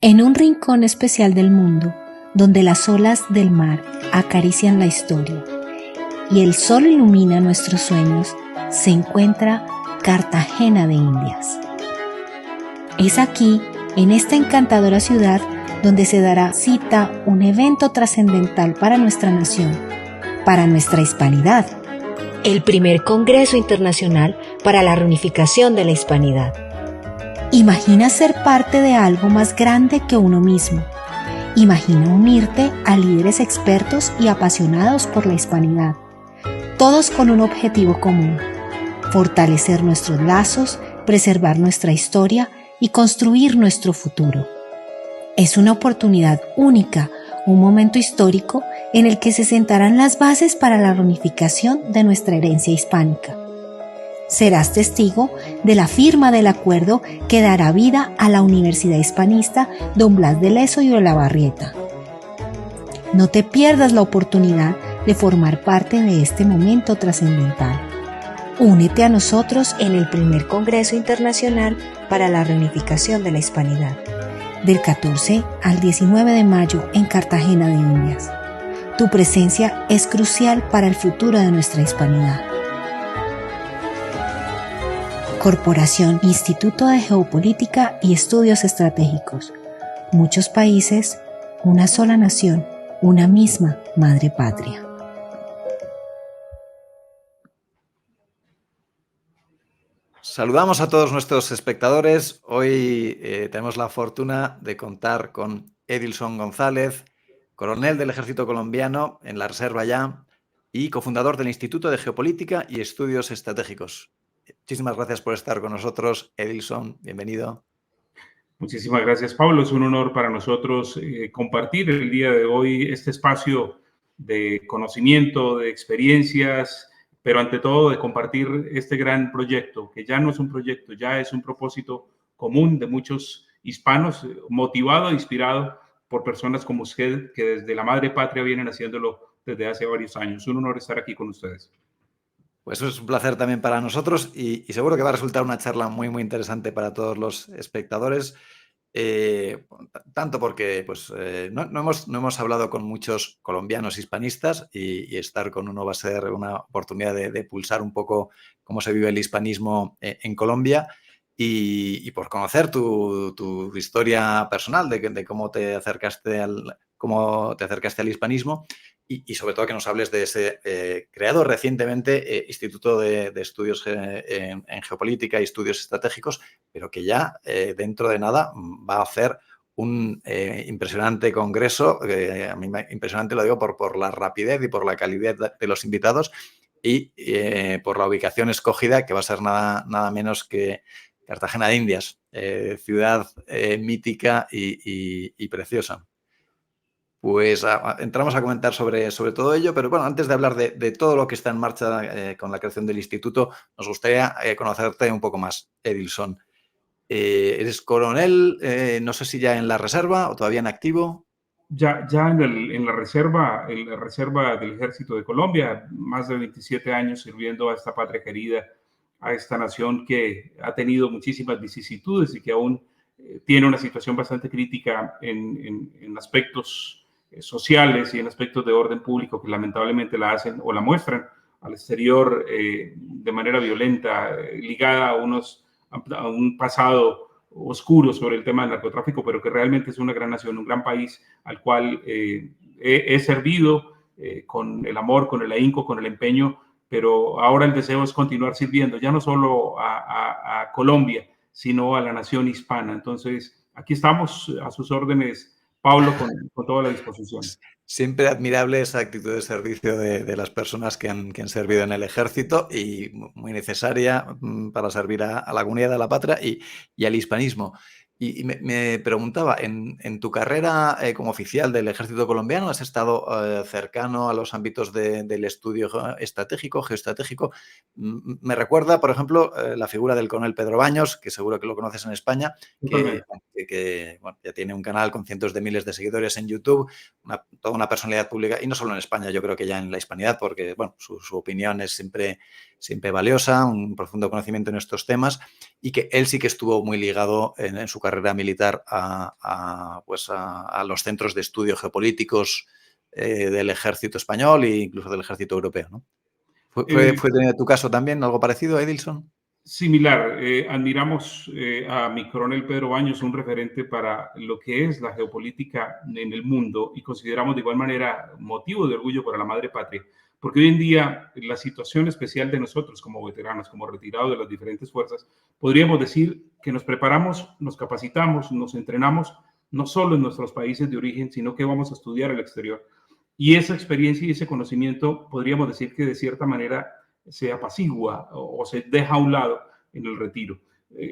En un rincón especial del mundo, donde las olas del mar acarician la historia y el sol ilumina nuestros sueños, se encuentra Cartagena de Indias. Es aquí, en esta encantadora ciudad, donde se dará cita un evento trascendental para nuestra nación, para nuestra hispanidad. El primer Congreso Internacional para la Reunificación de la Hispanidad. Imagina ser parte de algo más grande que uno mismo. Imagina unirte a líderes expertos y apasionados por la hispanidad, todos con un objetivo común: fortalecer nuestros lazos, preservar nuestra historia y construir nuestro futuro. Es una oportunidad única, un momento histórico en el que se sentarán las bases para la reunificación de nuestra herencia hispánica. Serás testigo de la firma del acuerdo que dará vida a la Universidad Hispanista Don Blas de Lezo y Olavarrieta. No te pierdas la oportunidad de formar parte de este momento trascendental. Únete a nosotros en el primer Congreso Internacional para la Reunificación de la Hispanidad, del 14 al 19 de mayo en Cartagena de Indias. Tu presencia es crucial para el futuro de nuestra hispanidad. Corporación Instituto de Geopolítica y Estudios Estratégicos. Muchos países, una sola nación, una misma madre patria. Saludamos a todos nuestros espectadores. Hoy tenemos la fortuna de contar con Edilson González, coronel del Ejército Colombiano en la Reserva ya y cofundador del Instituto de Geopolítica y Estudios Estratégicos. Muchísimas gracias por estar con nosotros, Edilson. Bienvenido. Muchísimas gracias, Pablo. Es un honor para nosotros compartir el día de hoy este espacio de conocimiento, de experiencias, pero ante todo de compartir este gran proyecto, que ya no es un proyecto, ya es un propósito común de muchos hispanos, motivado e inspirado por personas como usted, que desde la madre patria vienen haciéndolo desde hace varios años. Un honor estar aquí con ustedes. Pues es un placer también para nosotros y seguro que va a resultar una charla muy, muy interesante para todos los espectadores. Tanto porque pues, no hemos hablado con muchos colombianos hispanistas y estar con uno va a ser una oportunidad de pulsar un poco cómo se vive el hispanismo en Colombia y por conocer tu historia personal de cómo te acercaste al hispanismo y sobre todo que nos hables de ese creado recientemente Instituto de Estudios en Geopolítica y Estudios Estratégicos, pero que ya dentro de nada va a hacer un impresionante congreso. A mí impresionante lo digo por la rapidez y por la calidad de los invitados y por la ubicación escogida, que va a ser nada menos que Cartagena de Indias, ciudad mítica y preciosa. Pues entramos a comentar sobre todo ello, pero bueno, antes de hablar de todo lo que está en marcha con la creación del instituto, nos gustaría conocerte un poco más, Edilson. Eres coronel, no sé si ya en la reserva o todavía en activo. Ya en la reserva del Ejército de Colombia, más de 27 años sirviendo a esta patria querida, a esta nación que ha tenido muchísimas vicisitudes y que aún tiene una situación bastante crítica en aspectos sociales y en aspectos de orden público que lamentablemente la hacen o la muestran al exterior de manera violenta, ligada a un pasado oscuro sobre el tema del narcotráfico, pero que realmente es una gran nación, un gran país al cual he servido con el amor, con el ahínco, con el empeño, pero ahora el deseo es continuar sirviendo, ya no solo a Colombia, sino a la nación hispana. Entonces, aquí estamos a sus órdenes, Pablo, con toda la disposición. Siempre admirable esa actitud de servicio de las personas que han servido en el ejército y muy necesaria para servir a la comunidad de la patria y al hispanismo. Y me preguntaba, en tu carrera como oficial del ejército colombiano, ¿has estado cercano a los ámbitos del estudio estratégico, geoestratégico? Me recuerda, por ejemplo, la figura del coronel Pedro Baños, que seguro que lo conoces en España, que bueno, ya tiene un canal con cientos de miles de seguidores en YouTube, toda una personalidad pública, y no solo en España, yo creo que ya en la hispanidad, porque bueno, su opinión es siempre siempre valiosa, un profundo conocimiento en estos temas, y que él sí que estuvo muy ligado en su carrera militar a los centros de estudio geopolíticos del ejército español e incluso del ejército europeo, ¿no? ¿Fue tu caso también algo parecido, Edilson? Similar, admiramos a mi coronel Pedro Baños, un referente para lo que es la geopolítica en el mundo, y consideramos de igual manera motivo de orgullo para la madre patria, porque hoy en día la situación especial de nosotros como veteranos, como retirados de las diferentes fuerzas, podríamos decir que nos preparamos, nos capacitamos, nos entrenamos, no solo en nuestros países de origen, sino que vamos a estudiar al exterior. Y esa experiencia y ese conocimiento podríamos decir que de cierta manera se apacigua o se deja a un lado en el retiro.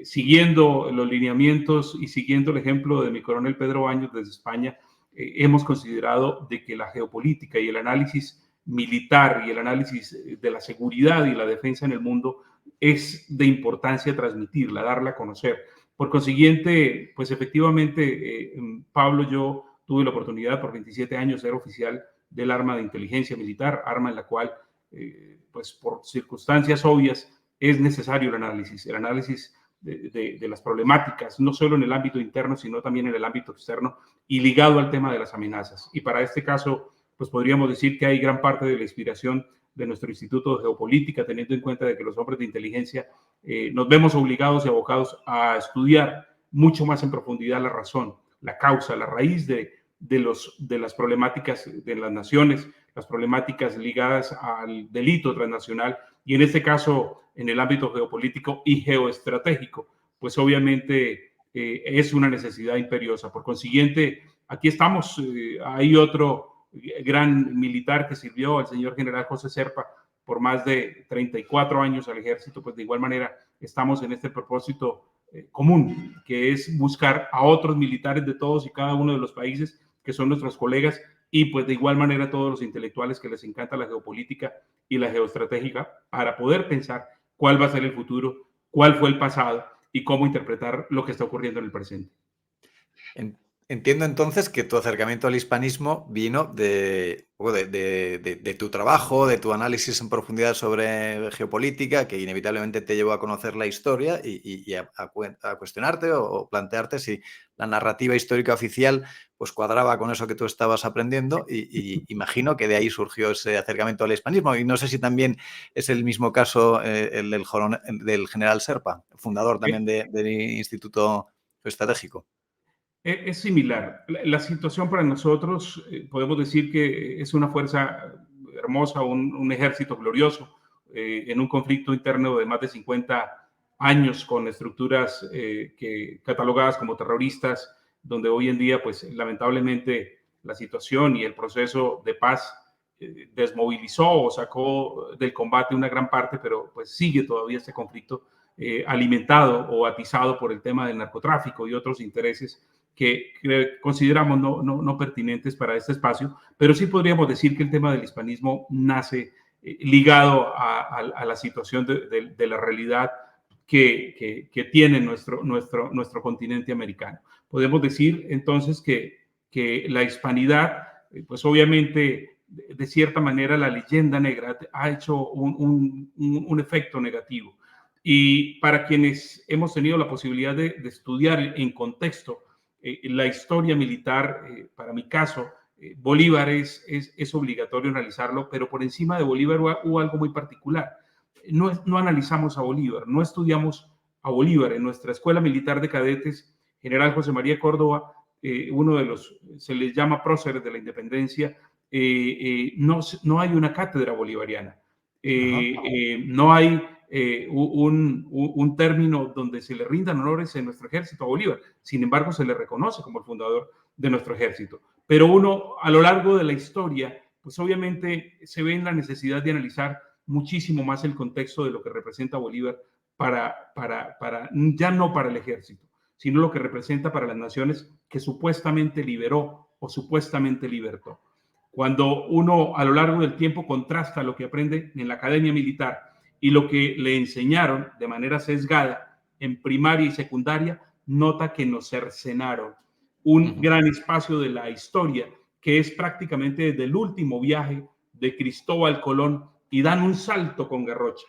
Siguiendo los lineamientos y siguiendo el ejemplo de mi coronel Pedro Baños desde España, hemos considerado de que la geopolítica y el análisis militar y el análisis de la seguridad y la defensa en el mundo es de importancia transmitirla, darla a conocer. Por consiguiente, pues efectivamente, Pablo, yo tuve la oportunidad por 27 años de ser oficial del arma de inteligencia militar, arma en la cual pues por circunstancias obvias es necesario el análisis de las problemáticas, no solo en el ámbito interno, sino también en el ámbito externo y ligado al tema de las amenazas. Y para este caso, pues podríamos decir que hay gran parte de la inspiración de nuestro Instituto de Geopolítica, teniendo en cuenta de que los hombres de inteligencia nos vemos obligados y abocados a estudiar mucho más en profundidad la razón, la causa, la raíz de las problemáticas de las naciones, las problemáticas ligadas al delito transnacional y en este caso en el ámbito geopolítico y geoestratégico, pues obviamente es una necesidad imperiosa. Por consiguiente, aquí estamos, hay otro gran militar que sirvió, el señor general José Serpa, por más de 34 años al ejército, pues de igual manera estamos en este propósito común, que es buscar a otros militares de todos y cada uno de los países que son nuestros colegas, y pues de igual manera todos los intelectuales que les encanta la geopolítica y la geoestratégica para poder pensar cuál va a ser el futuro, cuál fue el pasado y cómo interpretar lo que está ocurriendo en el presente. Entiendo entonces que tu acercamiento al hispanismo vino de tu trabajo, de tu análisis en profundidad sobre geopolítica, que inevitablemente te llevó a conocer la historia y a cuestionarte o plantearte si la narrativa histórica oficial pues cuadraba con eso que tú estabas aprendiendo y imagino que de ahí surgió ese acercamiento al hispanismo. Y no sé si también es el mismo caso el del general Serpa, fundador también del Instituto Estratégico. Es similar. La situación para nosotros, podemos decir que es una fuerza hermosa, un ejército glorioso, en un conflicto interno de más de 50 años con estructuras catalogadas como terroristas, donde hoy en día, pues lamentablemente, la situación y el proceso de paz desmovilizó o sacó del combate una gran parte, pero pues sigue todavía este conflicto alimentado o atizado por el tema del narcotráfico y otros intereses que consideramos no pertinentes para este espacio, pero sí podríamos decir que el tema del hispanismo nace ligado a la situación de la realidad que tiene nuestro continente americano. Podemos decir entonces que la hispanidad, pues obviamente, de cierta manera, la leyenda negra ha hecho un efecto negativo. Y para quienes hemos tenido la posibilidad de estudiar en contexto la historia militar, para mi caso, Bolívar es obligatorio analizarlo, pero por encima de Bolívar hubo algo muy particular. No analizamos a Bolívar, no estudiamos a Bolívar. En nuestra escuela militar de cadetes, General José María Córdoba, uno de los, se les llama próceres de la independencia, no hay una cátedra bolivariana, no hay un término donde se le rindan honores en nuestro ejército a Bolívar. Sin embargo, se le reconoce como el fundador de nuestro ejército. Pero uno, a lo largo de la historia, pues obviamente se ve en la necesidad de analizar muchísimo más el contexto de lo que representa Bolívar ya no para el ejército, sino lo que representa para las naciones que supuestamente liberó o supuestamente libertó. Cuando uno a lo largo del tiempo contrasta lo que aprende en la academia militar y lo que le enseñaron de manera sesgada en primaria y secundaria, nota que nos cercenaron un gran espacio de la historia, que es prácticamente desde el último viaje de Cristóbal Colón, y dan un salto con Garrocha.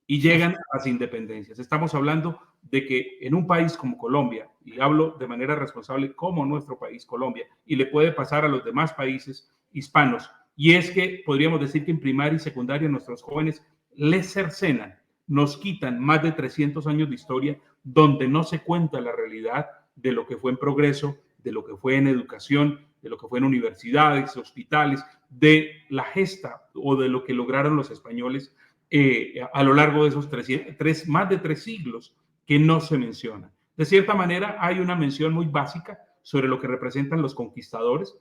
y llegan a las independencias. Estamos hablando de que en un país como Colombia, y hablo de manera responsable como nuestro país, Colombia, y le puede pasar a los demás países hispanos, y es que podríamos decir que en primaria y secundaria nuestros jóvenes les cercenan, nos quitan más de 300 años de historia donde no se cuenta la realidad de lo que fue en progreso, de lo que fue en educación, de lo que fue en universidades, hospitales, de la gesta o de lo que lograron los españoles a lo largo de esos más de 3 siglos que no se menciona. De cierta manera, hay una mención muy básica sobre lo que representan los conquistadores,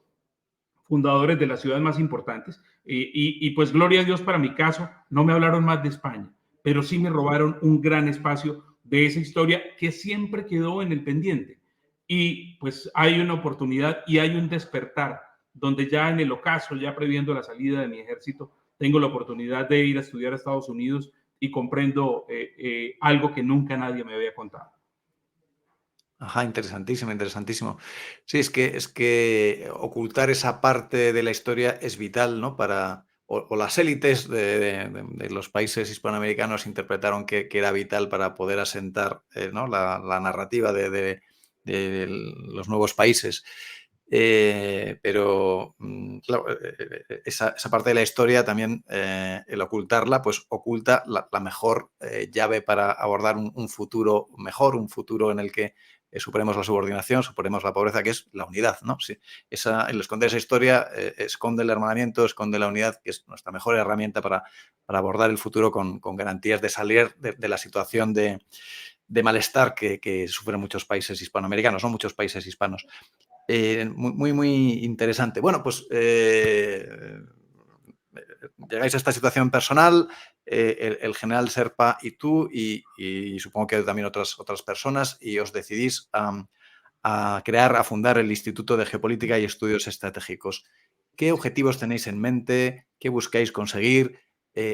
fundadores de las ciudades más importantes, y pues gloria a Dios, para mi caso, no me hablaron más de España, pero sí me robaron un gran espacio de esa historia que siempre quedó en el pendiente. Y pues hay una oportunidad y hay un despertar, donde ya en el ocaso, ya previendo la salida de mi ejército, tengo la oportunidad de ir a estudiar a Estados Unidos y comprendo algo que nunca nadie me había contado. Ajá, interesantísimo, interesantísimo. Sí, es que ocultar esa parte de la historia es vital, ¿no? O las élites de los países hispanoamericanos interpretaron que era vital para poder asentar, ¿no? la narrativa de los nuevos países. Pero claro, esa parte de la historia también, el ocultarla, pues oculta la mejor llave para abordar un futuro mejor, un futuro en el que superemos la subordinación, superemos la pobreza, que es la unidad, ¿no? Sí, el esconder esa historia esconde el hermanamiento, esconde la unidad, que es nuestra mejor herramienta para abordar el futuro con garantías de salir de la situación de malestar que sufren muchos países hispanoamericanos, no muchos países hispanos. Muy, muy interesante. Bueno, pues llegáis a esta situación personal, el general Serpa y tú, y supongo que también otras personas, y os decidís a fundar el Instituto de Geopolítica y Estudios Estratégicos. ¿Qué objetivos tenéis en mente? ¿Qué buscáis conseguir?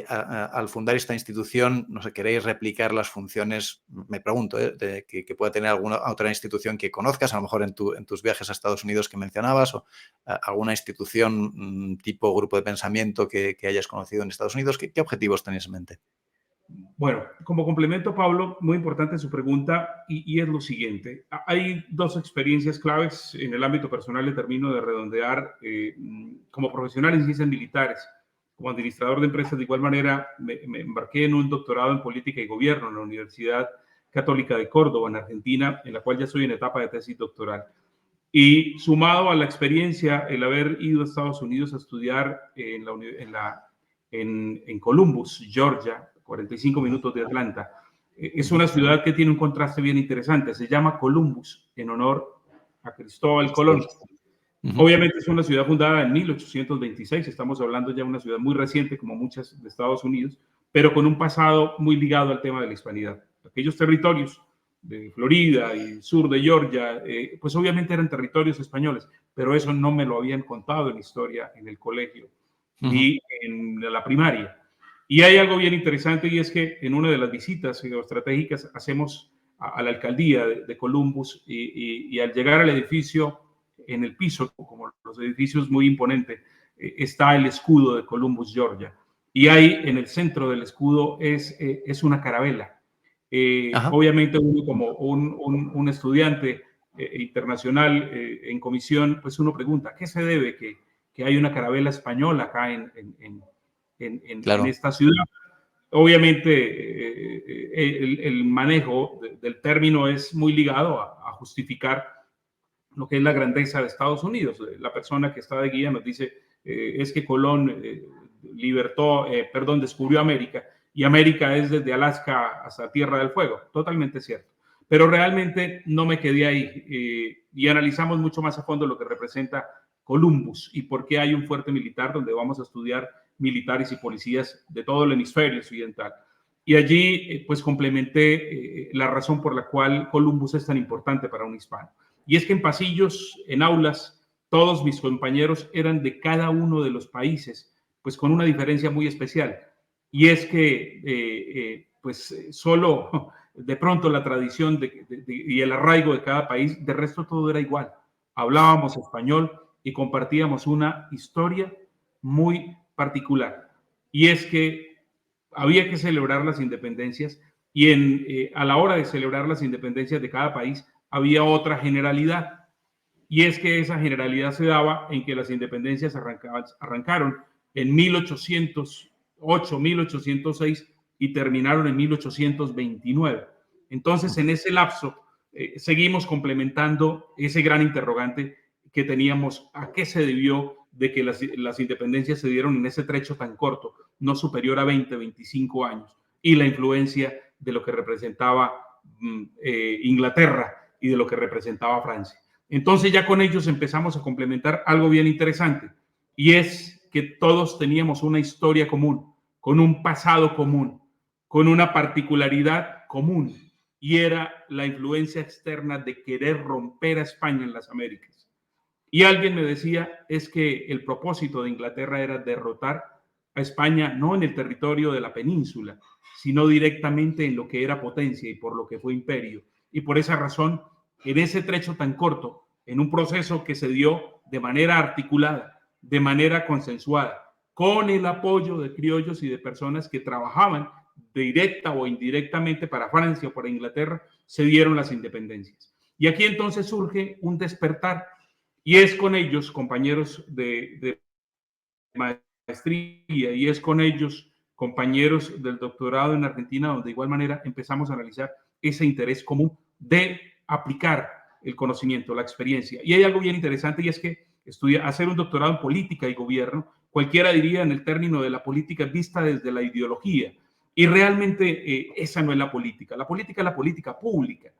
Al fundar esta institución, no sé, ¿queréis replicar las funciones, me pregunto, que pueda tener alguna otra institución que conozcas, a lo mejor en tus viajes a Estados Unidos que mencionabas, o alguna institución tipo grupo de pensamiento que hayas conocido en Estados Unidos? ¿Qué objetivos tenéis en mente? Bueno, como complemento, Pablo, muy importante su pregunta y es lo siguiente. Hay 2 experiencias claves en el ámbito personal, le termino de redondear. Como profesional en ciencias militares, como administrador de empresas, de igual manera me embarqué en un doctorado en política y gobierno en la Universidad Católica de Córdoba, en Argentina, en la cual ya estoy en etapa de tesis doctoral. Y sumado a la experiencia, el haber ido a Estados Unidos a estudiar en Columbus, Georgia, 45 minutos de Atlanta. Es una ciudad que tiene un contraste bien interesante. Se llama Columbus en honor a Cristóbal Colón. Obviamente es una ciudad fundada en 1826. Estamos hablando ya de una ciudad muy reciente, como muchas de Estados Unidos, pero con un pasado muy ligado al tema de la hispanidad. Aquellos territorios de Florida y sur de Georgia, pues obviamente eran territorios españoles, pero eso no me lo habían contado en historia en el colegio ni en la primaria. Y hay algo bien interesante, y es que en una de las visitas geoestratégicas hacemos a la alcaldía de Columbus, y al llegar al edificio, en el piso, como los edificios muy imponentes, está el escudo de Columbus, Georgia. Y ahí en el centro del escudo es una carabela. Obviamente uno como un estudiante internacional en comisión, pues uno pregunta, ¿qué se debe que hay una carabela española acá en esta ciudad? Obviamente el manejo del término es muy ligado a justificar lo que es la grandeza de Estados Unidos. La persona que está de guía nos dice, es que Colón descubrió América, y América es desde Alaska hasta Tierra del Fuego. Totalmente cierto. Pero realmente no me quedé ahí, y analizamos mucho más a fondo lo que representa Columbus y por qué hay un fuerte militar donde vamos a estudiar militares y policías de todo el hemisferio occidental. Y allí pues complementé la razón por la cual Columbus es tan importante para un hispano. Y es que en pasillos, en aulas, todos mis compañeros eran de cada uno de los países, pues con una diferencia muy especial. Y es que solo de pronto la tradición y el arraigo de cada país, de resto todo era igual. Hablábamos español y compartíamos una historia muy particular. Y es que había que celebrar las independencias y a la hora de celebrar las independencias de cada país había otra generalidad. Y es que esa generalidad se daba en que las independencias arrancaron en 1808, 1806 y terminaron en 1829. Entonces, en ese lapso, seguimos complementando ese gran interrogante que teníamos: ¿a qué se debió de que las independencias se dieron en ese trecho tan corto, no superior a 20, 25 años? Y la influencia de lo que representaba Inglaterra y de lo que representaba Francia. Entonces ya con ellos empezamos a complementar algo bien interesante, y es que todos teníamos una historia común, con un pasado común, con una particularidad común, y era la influencia externa de querer romper a España en las Américas. Y alguien me decía, es que el propósito de Inglaterra era derrotar a España no en el territorio de la península, sino directamente en lo que era potencia y por lo que fue imperio. Y por esa razón, en ese trecho tan corto, en un proceso que se dio de manera articulada, de manera consensuada, con el apoyo de criollos y de personas que trabajaban directa o indirectamente para Francia o para Inglaterra, se dieron las independencias. Y aquí entonces surge un despertar, y es con ellos, compañeros de maestría, y es con ellos, compañeros del doctorado en Argentina, donde de igual manera empezamos a analizar ese interés común de aplicar el conocimiento, la experiencia. Y hay algo bien interesante, y es que hacer un doctorado en política y gobierno, cualquiera diría en el término de la política vista desde la ideología, y realmente esa no es la política. La política es la política pública,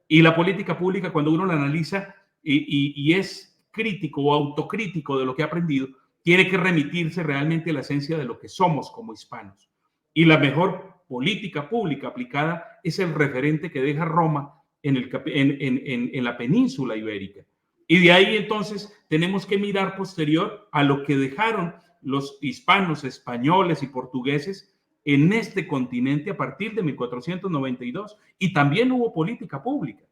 y la política pública, cuando uno la analiza y es crítico o autocrítico de lo que ha aprendido, tiene que remitirse realmente a la esencia de lo que somos como hispanos. Y la mejor política pública aplicada es el referente que deja Roma en la península ibérica. Y de ahí entonces tenemos que mirar posterior a lo que dejaron los hispanos, españoles y portugueses en este continente a partir de 1492. Y también hubo política pública.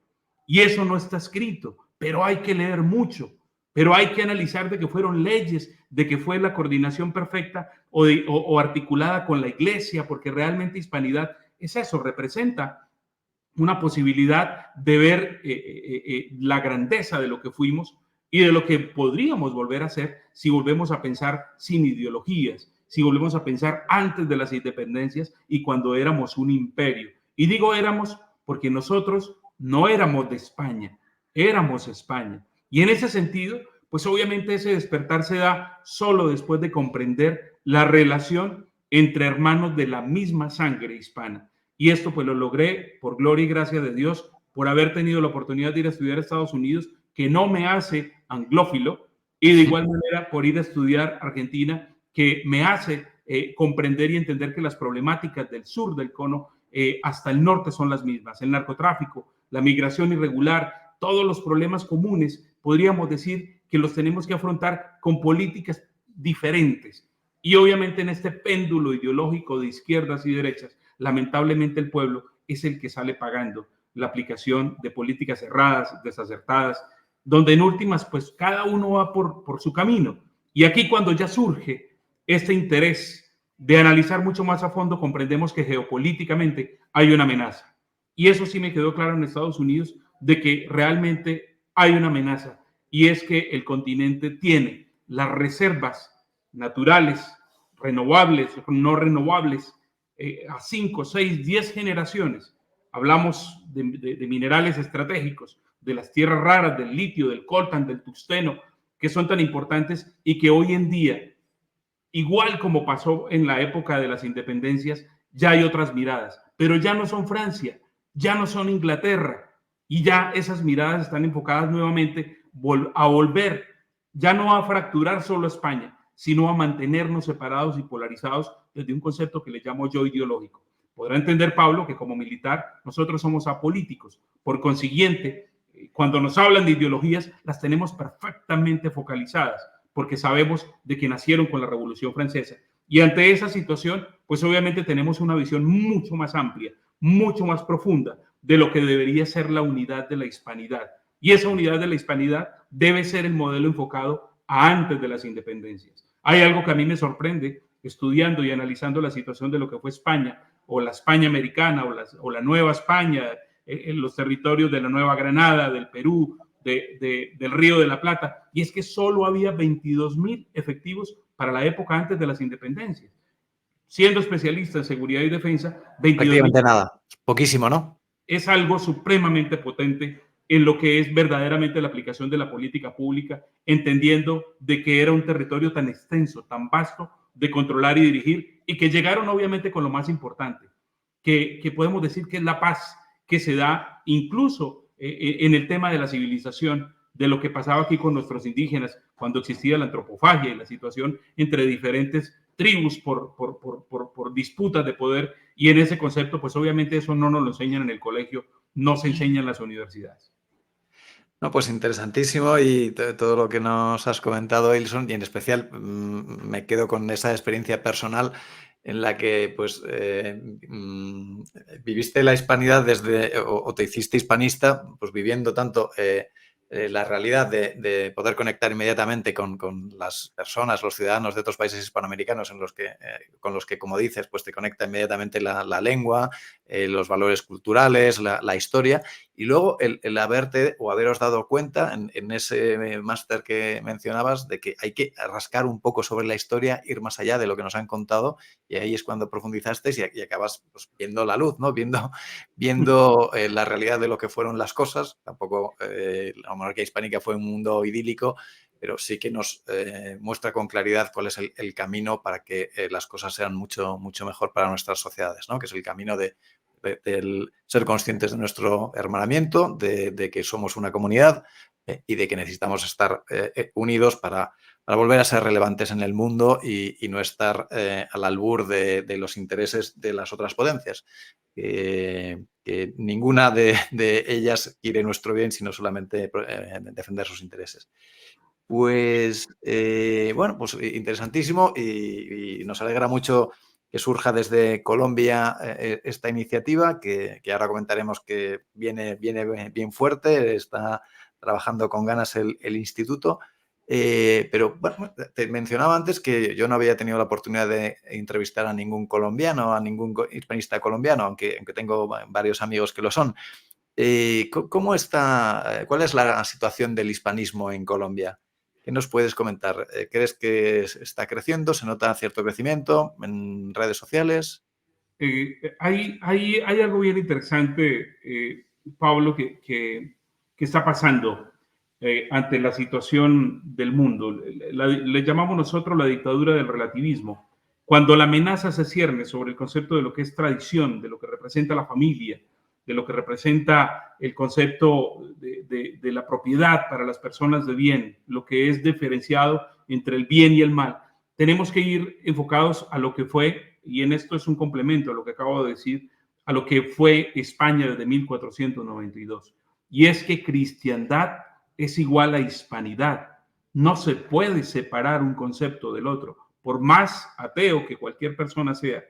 Y eso no está escrito, pero hay que leer mucho. Pero hay que analizar de que fueron leyes, de que fue la coordinación perfecta o articulada con la iglesia, porque realmente hispanidad es eso, representa una posibilidad de ver la grandeza de lo que fuimos y de lo que podríamos volver a ser si volvemos a pensar sin ideologías, si volvemos a pensar antes de las independencias y cuando éramos un imperio. Y digo éramos porque nosotros no éramos de España, éramos España. Y en ese sentido, pues obviamente ese despertar se da solo después de comprender la relación entre hermanos de la misma sangre hispana. Y esto pues lo logré por gloria y gracia de Dios, por haber tenido la oportunidad de ir a estudiar a Estados Unidos, que no me hace anglófilo, y de igual manera por ir a estudiar Argentina, que me hace comprender y entender que las problemáticas del sur del cono hasta el norte son las mismas. El narcotráfico, la migración irregular, todos los problemas comunes, podríamos decir que los tenemos que afrontar con políticas diferentes. Y obviamente en este péndulo ideológico de izquierdas y derechas, lamentablemente el pueblo es el que sale pagando la aplicación de políticas erradas, desacertadas, donde en últimas pues cada uno va por su camino. Y aquí cuando ya surge este interés de analizar mucho más a fondo, comprendemos que geopolíticamente hay una amenaza. Y eso sí me quedó claro en Estados Unidos, de que realmente hay una amenaza, y es que el continente tiene las reservas naturales, renovables, no renovables, a 5, 6, 10 generaciones. Hablamos de minerales estratégicos, de las tierras raras, del litio, del coltan, del tungsteno, que son tan importantes y que hoy en día, igual como pasó en la época de las independencias, ya hay otras miradas, pero ya no son Francia, ya no son Inglaterra, y ya esas miradas están enfocadas nuevamente a volver, ya no a fracturar solo España, sino a mantenernos separados y polarizados desde un concepto que le llamo yo ideológico. Podrá entender Pablo que como militar nosotros somos apolíticos. Por consiguiente, cuando nos hablan de ideologías, las tenemos perfectamente focalizadas, porque sabemos de que nacieron con la Revolución Francesa. Y ante esa situación, pues obviamente tenemos una visión mucho más amplia, mucho más profunda de lo que debería ser la unidad de la hispanidad. Y esa unidad de la hispanidad debe ser el modelo enfocado a antes de las independencias. Hay algo que a mí me sorprende estudiando y analizando la situación de lo que fue España, o la España americana, o la Nueva España, en los territorios de la Nueva Granada, del Perú, del Río de la Plata, y es que solo había 22.000 efectivos para la época antes de las independencias. Siendo especialista en seguridad y defensa, 22.000. Prácticamente nada, poquísimo, ¿no? Es algo supremamente potente en lo que es verdaderamente la aplicación de la política pública, entendiendo de que era un territorio tan extenso, tan vasto de controlar y dirigir, y que llegaron obviamente con lo más importante, que podemos decir que es la paz que se da incluso en el tema de la civilización, de lo que pasaba aquí con nuestros indígenas cuando existía la antropofagia y la situación entre diferentes tribus por disputas de poder, y en ese concepto pues obviamente eso no nos lo enseñan en el colegio, no se enseña en las universidades. No, pues interesantísimo, y todo lo que nos has comentado, Ilson, y en especial me quedo con esa experiencia personal en la que pues viviste la hispanidad o te hiciste hispanista, pues viviendo tanto la realidad de poder conectar inmediatamente con las personas, los ciudadanos de otros países hispanoamericanos con los que, como dices, pues te conecta inmediatamente la lengua, los valores culturales, la historia, y luego el haberte o haberos dado cuenta en ese máster que mencionabas de que hay que rascar un poco sobre la historia, ir más allá de lo que nos han contado, y ahí es cuando profundizasteis y acabas pues, viendo la luz, ¿no? Viendo la realidad de lo que fueron las cosas. Tampoco la monarquía hispánica fue un mundo idílico, pero sí que nos muestra con claridad cuál es el camino para que las cosas sean mucho, mucho mejor para nuestras sociedades, ¿no? Que es el camino del ser conscientes de nuestro hermanamiento, de que somos una comunidad y de que necesitamos estar unidos para volver a ser relevantes en el mundo y no estar al albur de los intereses de las otras potencias. Que ninguna de ellas quiere nuestro bien, sino solamente defender sus intereses. Pues, bueno, pues interesantísimo, y nos alegra mucho que surja desde Colombia esta iniciativa, que ahora comentaremos que viene bien fuerte, está trabajando con ganas el instituto. Pero bueno, te mencionaba antes que yo no había tenido la oportunidad de entrevistar a ningún colombiano, a ningún hispanista colombiano, aunque tengo varios amigos que lo son. ¿Cómo está, cuál es la situación del hispanismo en Colombia? ¿Qué nos puedes comentar? ¿Crees que está creciendo? ¿Se nota cierto crecimiento en redes sociales? Hay algo bien interesante, Pablo, que está pasando ante la situación del mundo. Le llamamos nosotros la dictadura del relativismo. Cuando la amenaza se cierne sobre el concepto de lo que es tradición, de lo que representa la familia, de lo que representa el concepto de la propiedad para las personas de bien, lo que es diferenciado entre el bien y el mal, tenemos que ir enfocados a lo que fue, y en esto es un complemento a lo que acabo de decir, a lo que fue España desde 1492. Y es que cristiandad es igual a hispanidad. No se puede separar un concepto del otro. Por más ateo que cualquier persona sea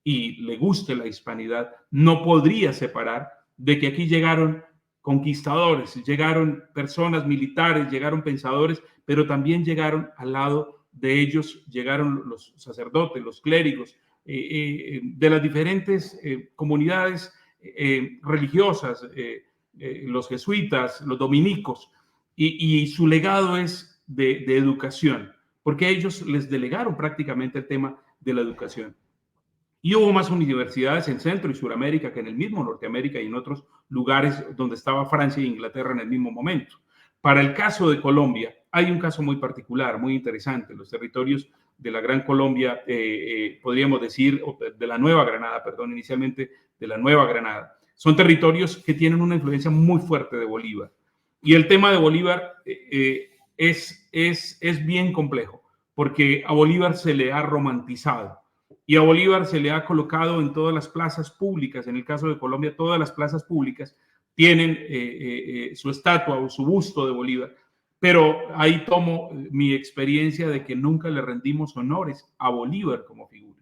y le guste la hispanidad, no podría separar de que aquí llegaron conquistadores, llegaron personas militares, llegaron pensadores, pero también llegaron al lado de ellos, llegaron los sacerdotes, los clérigos, de las diferentes comunidades religiosas, los jesuitas, los dominicos, y su legado es de educación, porque ellos les delegaron prácticamente el tema de la educación. Y hubo más universidades en Centro y Suramérica que en el mismo Norteamérica y en otros lugares donde estaba Francia e Inglaterra en el mismo momento. Para el caso de Colombia, hay un caso muy particular, muy interesante. Los territorios de la Gran Colombia, podríamos decir, de la Nueva Granada, perdón, inicialmente de la Nueva Granada, son territorios que tienen una influencia muy fuerte de Bolívar. Y el tema de Bolívar es bien complejo, porque a Bolívar se le ha romantizado. Y a Bolívar se le ha colocado en todas las plazas públicas. En el caso de Colombia, todas las plazas públicas tienen su estatua o su busto de Bolívar. Pero ahí tomo mi experiencia de que nunca le rendimos honores a Bolívar como figura.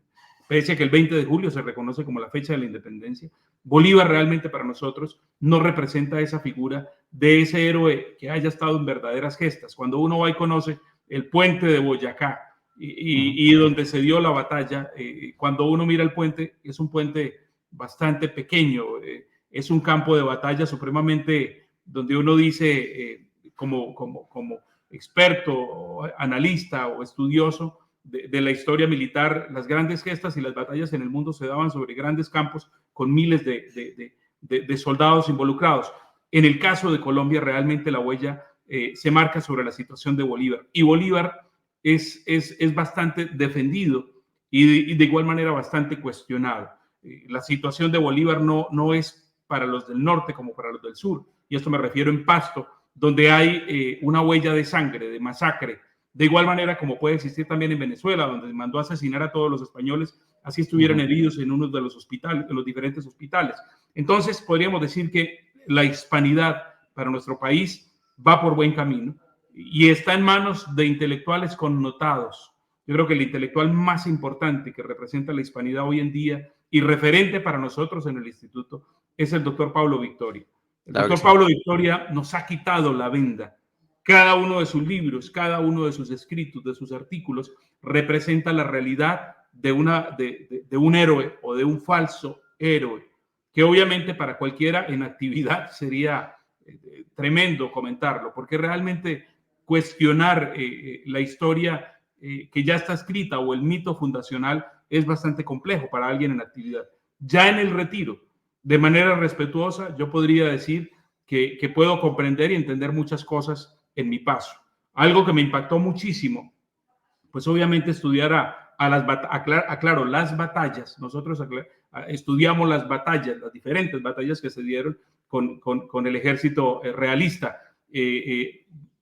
Pese a que el 20 de julio se reconoce como la fecha de la independencia, Bolívar realmente para nosotros no representa esa figura de ese héroe que haya estado en verdaderas gestas. Cuando uno va y conoce el puente de Boyacá, y donde se dio la batalla. Cuando uno mira el puente, es un puente bastante pequeño, es un campo de batalla supremamente donde uno dice, como experto, analista o estudioso de la historia militar, las grandes gestas y las batallas en el mundo se daban sobre grandes campos con miles de soldados involucrados. En el caso de Colombia, realmente la huella se marca sobre la situación de Bolívar. Y Bolívar es bastante defendido y de igual manera bastante cuestionado. La situación de Bolívar no es para los del norte como para los del sur. Y esto me refiero en Pasto, donde hay una huella de sangre, de masacre. De igual manera como puede existir también en Venezuela, donde mandó a asesinar a todos los españoles, así estuvieran heridos en uno de los hospitales, en los diferentes hospitales. Entonces, podríamos decir que la hispanidad para nuestro país va por buen camino y está en manos de intelectuales connotados. Yo creo que el intelectual más importante que representa la hispanidad hoy en día y referente para nosotros en el instituto es el doctor Pablo Victoria. El doctor Pablo Victoria nos ha quitado la venda. Cada uno de sus libros, cada uno de sus escritos, de sus artículos, representa la realidad de un héroe o de un falso héroe, que obviamente para cualquiera en actividad sería tremendo comentarlo, porque realmente cuestionar la historia que ya está escrita o el mito fundacional es bastante complejo para alguien en actividad. Ya en el retiro, de manera respetuosa, yo podría decir que puedo comprender y entender muchas cosas en mi paso. Algo que me impactó muchísimo, pues obviamente estudiar las batallas. Nosotros estudiamos las batallas, las diferentes batallas que se dieron con el ejército realista.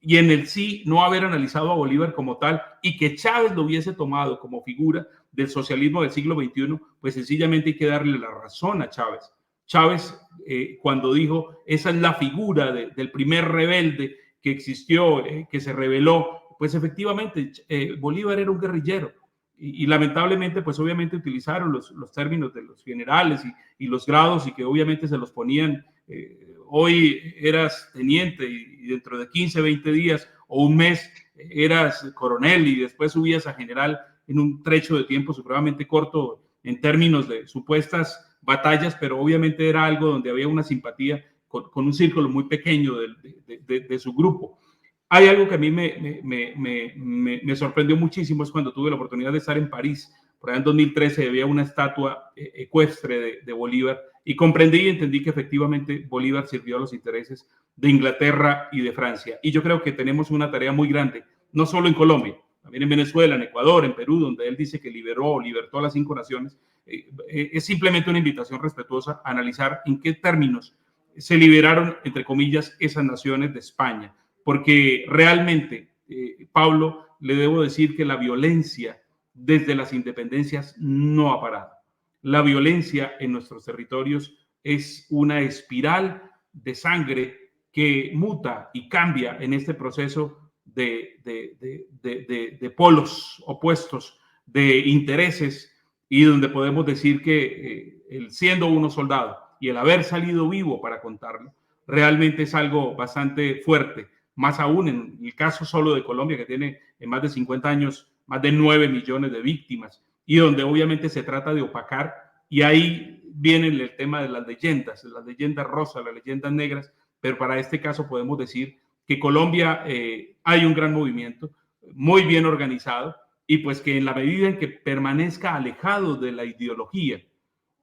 Y en el sí no haber analizado a Bolívar como tal y que Chávez lo hubiese tomado como figura del socialismo del siglo XXI, pues sencillamente hay que darle la razón a Chávez. Chávez, cuando dijo, esa es la figura del primer rebelde que existió, que se rebeló, pues efectivamente Bolívar era un guerrillero y lamentablemente pues obviamente utilizaron los términos de los generales y los grados y que obviamente se los ponían, hoy eras teniente y dentro de 15, 20 días o un mes eras coronel y después subías a general en un trecho de tiempo supremamente corto en términos de supuestas batallas, pero obviamente era algo donde había una simpatía con un círculo muy pequeño de su grupo. Hay algo que a mí me sorprendió muchísimo, es cuando tuve la oportunidad de estar en París, por allá en 2013 había una estatua ecuestre de Bolívar y comprendí y entendí que efectivamente Bolívar sirvió a los intereses de Inglaterra y de Francia. Y yo creo que tenemos una tarea muy grande, no solo en Colombia, también en Venezuela, en Ecuador, en Perú, donde él dice que libertó a las 5 naciones. Es simplemente una invitación respetuosa a analizar en qué términos se liberaron, entre comillas, esas naciones de España. Porque realmente, Pablo, le debo decir que la violencia desde las independencias no ha parado. La violencia en nuestros territorios es una espiral de sangre que muta y cambia en este proceso de polos opuestos, de intereses, y donde podemos decir que el siendo uno soldado y el haber salido vivo para contarlo, realmente es algo bastante fuerte, más aún en el caso solo de Colombia, que tiene en más de 50 años más de 9 millones de víctimas, y donde obviamente se trata de opacar, y ahí viene el tema de las leyendas rosas, las leyendas negras, pero para este caso podemos decir que Colombia hay un gran movimiento, muy bien organizado, y pues que en la medida en que permanezca alejado de la ideología,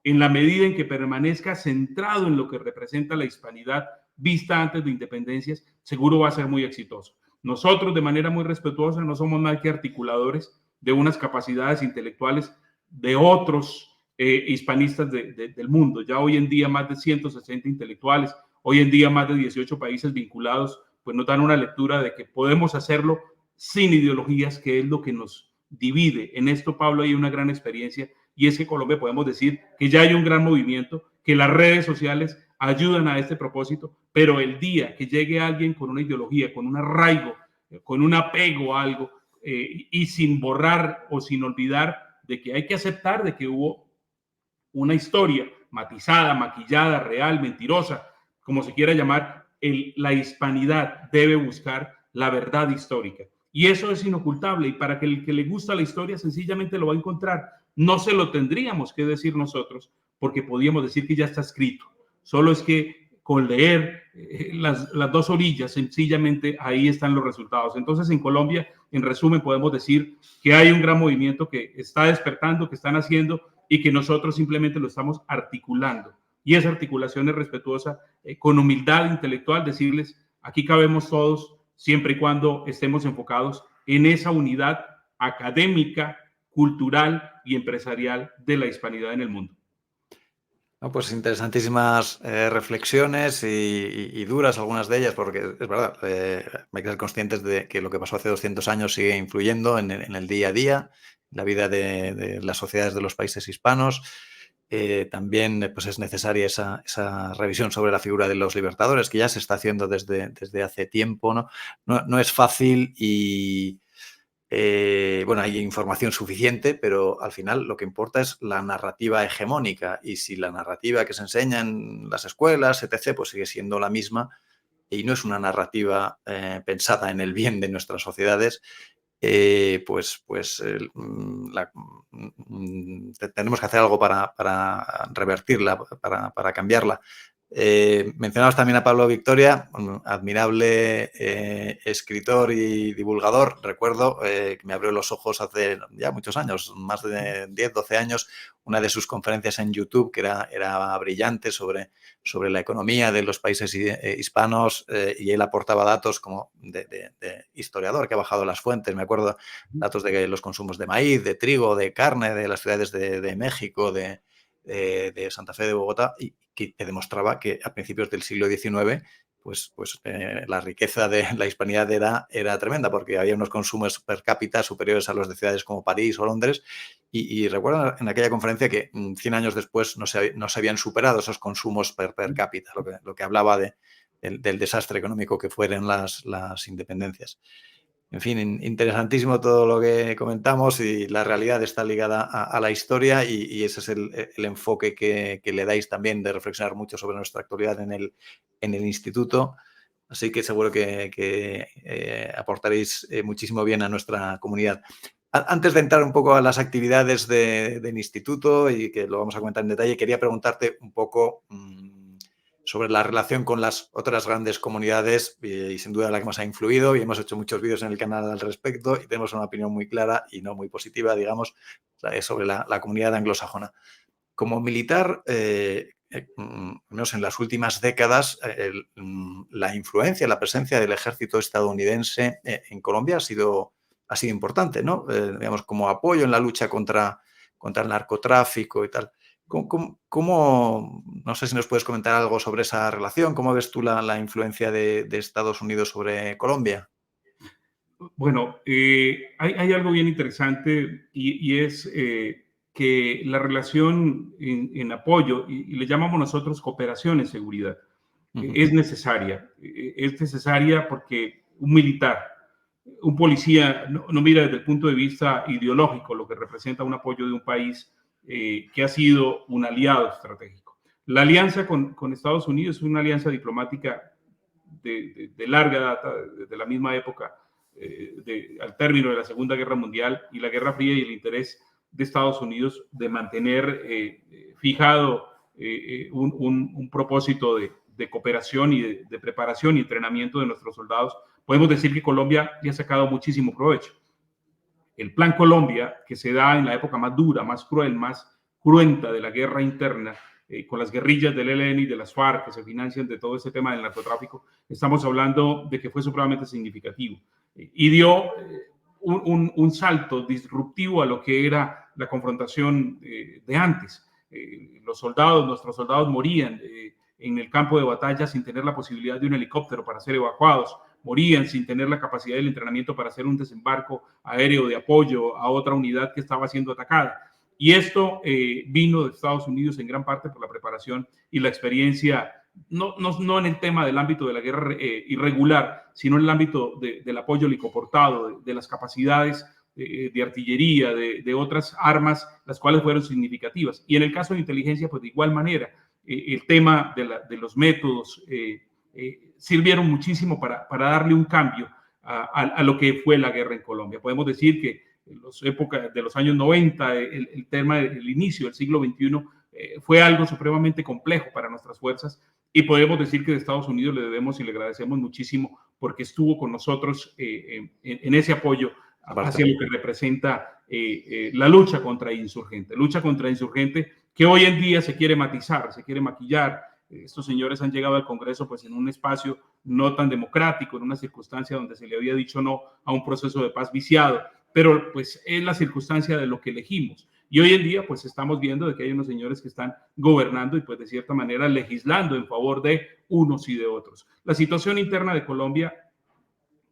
en la medida en que permanezca centrado en lo que representa la hispanidad vista antes de independencias, seguro va a ser muy exitoso. Nosotros, de manera muy respetuosa, no somos más que articuladores de unas capacidades intelectuales de otros hispanistas del mundo. Ya hoy en día más de 160 intelectuales, hoy en día más de 18 países vinculados, pues nos dan una lectura de que podemos hacerlo sin ideologías, que es lo que nos divide. En esto, Pablo, hay una gran experiencia, y es que Colombia podemos decir que ya hay un gran movimiento, que las redes sociales ayudan a este propósito, pero el día que llegue alguien con una ideología, con un arraigo, con un apego a algo, y sin borrar o sin olvidar de que hay que aceptar de que hubo una historia matizada, maquillada, real, mentirosa, como se quiera llamar, la hispanidad debe buscar la verdad histórica. Y eso es inocultable, y para que el que le gusta la historia sencillamente lo va a encontrar. No se lo tendríamos que decir nosotros, porque podíamos decir que ya está escrito. Solo es que con leer las dos orillas, sencillamente ahí están los resultados. Entonces, en Colombia, en resumen, podemos decir que hay un gran movimiento que está despertando, que están haciendo, y que nosotros simplemente lo estamos articulando. Y esa articulación es respetuosa, con humildad intelectual, decirles, aquí cabemos todos, siempre y cuando estemos enfocados en esa unidad académica, cultural y empresarial de la hispanidad en el mundo. No, pues interesantísimas reflexiones y duras algunas de ellas, porque es verdad, hay que ser conscientes de que lo que pasó hace 200 años sigue influyendo en el día a día, en la vida de las sociedades de los países hispanos. También pues es necesaria esa revisión sobre la figura de los libertadores, que ya se está haciendo desde hace tiempo, ¿no? No es fácil y... bueno, hay información suficiente, pero al final lo que importa es la narrativa hegemónica, y si la narrativa que se enseña en las escuelas, etc., pues sigue siendo la misma y no es una narrativa pensada en el bien de nuestras sociedades, tenemos que hacer algo para revertirla, para cambiarla. Mencionabas también a Pablo Victoria, un admirable escritor y divulgador. Recuerdo que me abrió los ojos hace ya muchos años, más de 10, 12 años, una de sus conferencias en YouTube que era brillante sobre la economía de los países hispanos, y él aportaba datos como de historiador que ha bajado las fuentes. Me acuerdo datos de los consumos de maíz, de trigo, de carne, de las ciudades de México, de Santa Fe, de Bogotá, y que demostraba que a principios del siglo XIX la riqueza de la hispanidad era tremenda, porque había unos consumos per cápita superiores a los de ciudades como París o Londres, y recuerdo en aquella conferencia que 100 años después no se habían superado esos consumos per cápita, lo que hablaba del desastre económico que fueron las independencias. En fin, interesantísimo todo lo que comentamos, y la realidad está ligada a la historia, y ese es el enfoque que le dais también, de reflexionar mucho sobre nuestra actualidad en el instituto. Así que seguro que aportaréis muchísimo bien a nuestra comunidad. Antes de entrar un poco a las actividades del instituto, y que lo vamos a comentar en detalle, quería preguntarte un poco sobre la relación con las otras grandes comunidades, y sin duda la que más ha influido, y hemos hecho muchos vídeos en el canal al respecto, y tenemos una opinión muy clara y no muy positiva, digamos, sobre la comunidad anglosajona. Como militar, al menos en las últimas décadas, la influencia, la presencia del ejército estadounidense en Colombia ha sido importante, ¿no? Digamos, como apoyo en la lucha contra el narcotráfico y tal. No sé si nos puedes comentar algo sobre esa relación. ¿Cómo ves tú la influencia de Estados Unidos sobre Colombia? Bueno, hay algo bien interesante, y es que la relación en apoyo, y le llamamos nosotros cooperación en seguridad, es necesaria. Es necesaria porque un militar, un policía, no mira desde el punto de vista ideológico lo que representa un apoyo de un país que ha sido un aliado estratégico. La alianza con Estados Unidos es una alianza diplomática de larga data, desde la misma época, al término de la Segunda Guerra Mundial y la Guerra Fría, y el interés de Estados Unidos de mantener fijado un propósito de cooperación y de preparación y entrenamiento de nuestros soldados. Podemos decir que Colombia ya ha sacado muchísimo provecho. El Plan Colombia, que se da en la época más dura, más cruel, más cruenta de la guerra interna, con las guerrillas del ELN y de las FARC, que se financian de todo ese tema del narcotráfico, estamos hablando de que fue supremamente significativo y dio un salto disruptivo a lo que era la confrontación de antes. Nuestros soldados morían en el campo de batalla sin tener la posibilidad de un helicóptero para ser evacuados, morían sin tener la capacidad del entrenamiento para hacer un desembarco aéreo de apoyo a otra unidad que estaba siendo atacada. Y esto vino de Estados Unidos en gran parte por la preparación y la experiencia, no en el tema del ámbito de la guerra irregular, sino en el ámbito del apoyo helicoportado, de las capacidades de artillería, de otras armas, las cuales fueron significativas. Y en el caso de inteligencia, pues de igual manera, el tema de los métodos sirvieron muchísimo para darle un cambio a lo que fue la guerra en Colombia. Podemos decir que en las épocas de los años 90, el tema del inicio del siglo XXI fue algo supremamente complejo para nuestras fuerzas, y podemos decir que de Estados Unidos le debemos y le agradecemos muchísimo porque estuvo con nosotros en ese apoyo hacia lo que representa la lucha contra insurgente que hoy en día se quiere matizar, se quiere maquillar. Estos señores han llegado al Congreso pues en un espacio no tan democrático, en una circunstancia donde se le había dicho no a un proceso de paz viciado, pero pues es la circunstancia de lo que elegimos. Y hoy en día pues estamos viendo de que hay unos señores que están gobernando y pues de cierta manera legislando en favor de unos y de otros. La situación interna de Colombia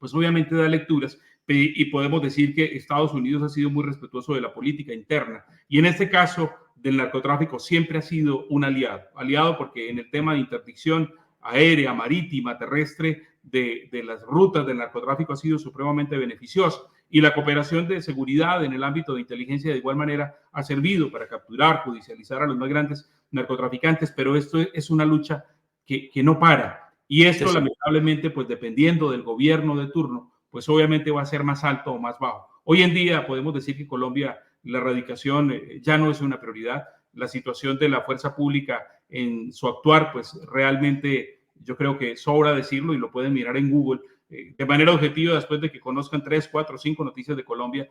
pues obviamente da lecturas, y podemos decir que Estados Unidos ha sido muy respetuoso de la política interna, y en este caso del narcotráfico siempre ha sido un aliado porque en el tema de interdicción aérea, marítima, terrestre, de las rutas del narcotráfico ha sido supremamente beneficioso, y la cooperación de seguridad en el ámbito de inteligencia de igual manera ha servido para capturar, judicializar a los más grandes narcotraficantes, pero esto es una lucha que no para, y esto lamentablemente pues dependiendo del gobierno de turno, pues obviamente va a ser más alto o más bajo. Hoy en día podemos decir que Colombia la erradicación ya no es una prioridad. La situación de la fuerza pública en su actuar, pues realmente yo creo que sobra decirlo y lo pueden mirar en Google de manera objetiva después de que conozcan 3, 4, 5 noticias de Colombia.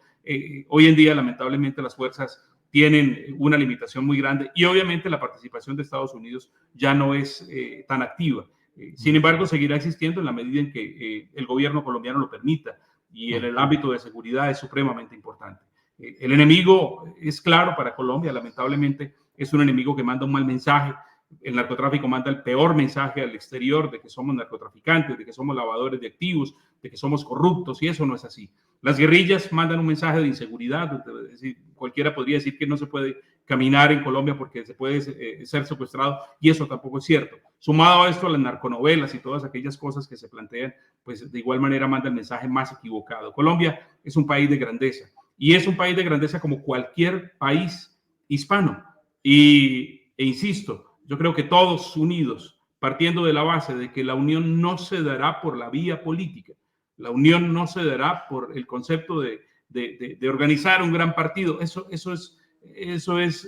Hoy en día, lamentablemente, las fuerzas tienen una limitación muy grande y obviamente la participación de Estados Unidos ya no es tan activa. Sin embargo, seguirá existiendo en la medida en que el gobierno colombiano lo permita, y en el ámbito de seguridad es supremamente importante. El enemigo es claro para Colombia, lamentablemente es un enemigo que manda un mal mensaje. El narcotráfico manda el peor mensaje al exterior de que somos narcotraficantes, de que somos lavadores de activos, de que somos corruptos, y eso no es así. Las guerrillas mandan un mensaje de inseguridad, es decir, cualquiera podría decir que no se puede caminar en Colombia porque se puede ser secuestrado, y eso tampoco es cierto. Sumado a esto, las narconovelas y todas aquellas cosas que se plantean, pues de igual manera manda el mensaje más equivocado. Colombia es un país de grandeza, y es un país de grandeza como cualquier país hispano, e insisto, yo creo que todos unidos, partiendo de la base de que la unión no se dará por la vía política, la unión no se dará por el concepto de organizar un gran partido, eso es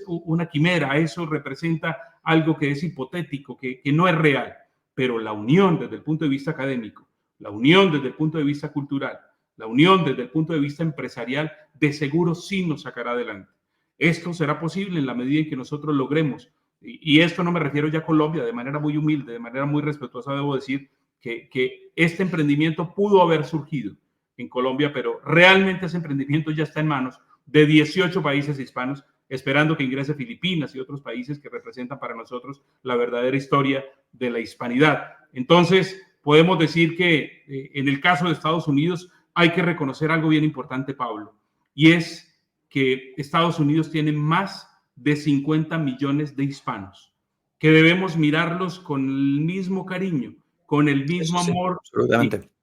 una quimera, eso representa algo que es hipotético, que no es real, pero la unión desde el punto de vista académico, la unión desde el punto de vista cultural, la unión desde el punto de vista empresarial, de seguro sí nos sacará adelante. Esto será posible en la medida en que nosotros logremos, y esto no me refiero ya a Colombia, de manera muy humilde, de manera muy respetuosa, debo decir que este emprendimiento pudo haber surgido en Colombia, pero realmente ese emprendimiento ya está en manos de 18 países hispanos, esperando que ingrese Filipinas y otros países que representan para nosotros la verdadera historia de la hispanidad. Entonces, podemos decir que en el caso de Estados Unidos hay que reconocer algo bien importante, Pablo, y es que Estados Unidos tiene más de 50 millones de hispanos, que debemos mirarlos con el mismo cariño, con el mismo amor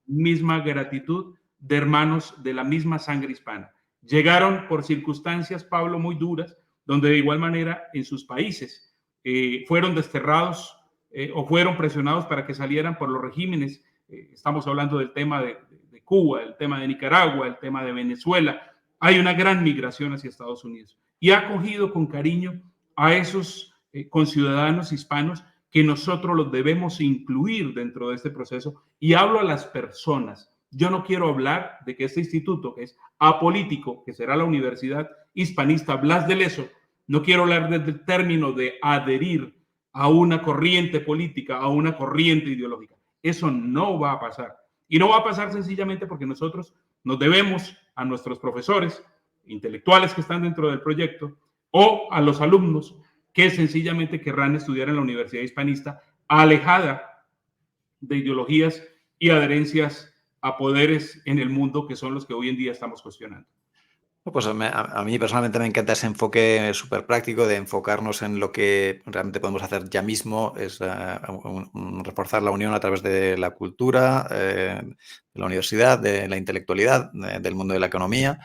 y misma gratitud de hermanos de la misma sangre hispana. Llegaron por circunstancias, Pablo, muy duras, donde de igual manera en sus países fueron desterrados o fueron presionados para que salieran por los regímenes. Estamos hablando del tema de Cuba, el tema de Nicaragua, el tema de Venezuela. Hay una gran migración hacia Estados Unidos y ha acogido con cariño a esos conciudadanos hispanos que nosotros los debemos incluir dentro de este proceso. Y hablo a las personas. Yo no quiero hablar de que este instituto, que es apolítico, que será la Universidad Hispanista Blas de Lezo, no quiero hablar desde el término de adherir a una corriente política, a una corriente ideológica. Eso no va a pasar. Y no va a pasar sencillamente porque nosotros nos debemos a nuestros profesores intelectuales que están dentro del proyecto o a los alumnos que sencillamente querrán estudiar en la Universidad Hispanista alejada de ideologías y adherencias a poderes en el mundo que son los que hoy en día estamos cuestionando. Pues a mí personalmente me encanta ese enfoque súper práctico de enfocarnos en lo que realmente podemos hacer ya mismo, es reforzar la unión a través de la cultura, de la universidad, de la intelectualidad, del mundo de la economía.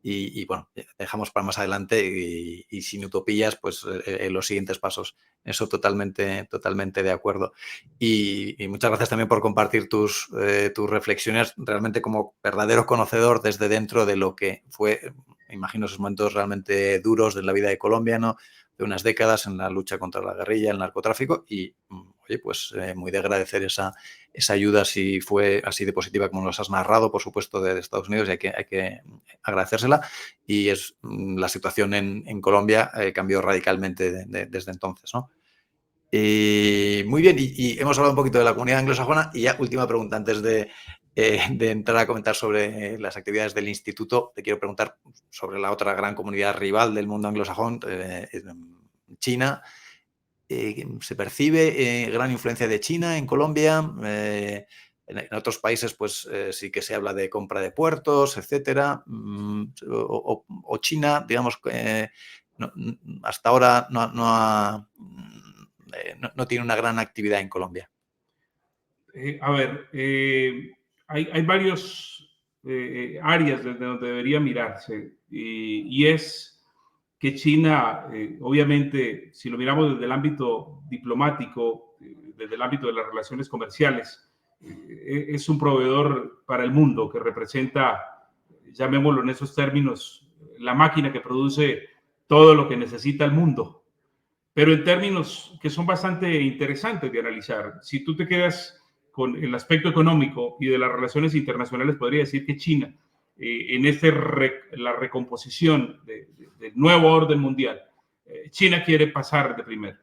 y bueno, dejamos para más adelante y sin utopías, pues los siguientes pasos. Eso totalmente de acuerdo. Y muchas gracias también por compartir tus reflexiones realmente como verdadero conocedor desde dentro de lo que fue, me imagino, esos momentos realmente duros de la vida de Colombia, ¿no? De unas décadas en la lucha contra la guerrilla, el narcotráfico y, oye, pues muy de agradecer esa ayuda, si fue así de positiva como nos has narrado, por supuesto, de Estados Unidos, y hay que agradecérsela. Y la situación en Colombia cambió radicalmente desde entonces, ¿no? Muy bien, y hemos hablado un poquito de la comunidad anglosajona y ya última pregunta antes de entrar a comentar sobre las actividades del instituto. Te quiero preguntar sobre la otra gran comunidad rival del mundo anglosajón, China. ¿Se percibe gran influencia de China en Colombia? En otros países, pues sí que se habla de compra de puertos, etcétera. O China, digamos, hasta ahora no tiene una gran actividad en Colombia. Hay varios áreas desde donde debería mirarse y es que China, obviamente, si lo miramos desde el ámbito diplomático, desde el ámbito de las relaciones comerciales, es un proveedor para el mundo que representa, llamémoslo en esos términos, la máquina que produce todo lo que necesita el mundo. Pero en términos que son bastante interesantes de analizar, si tú te quedas con el aspecto económico y de las relaciones internacionales, podría decir que China, en la recomposición del nuevo orden mundial, China quiere pasar de primero.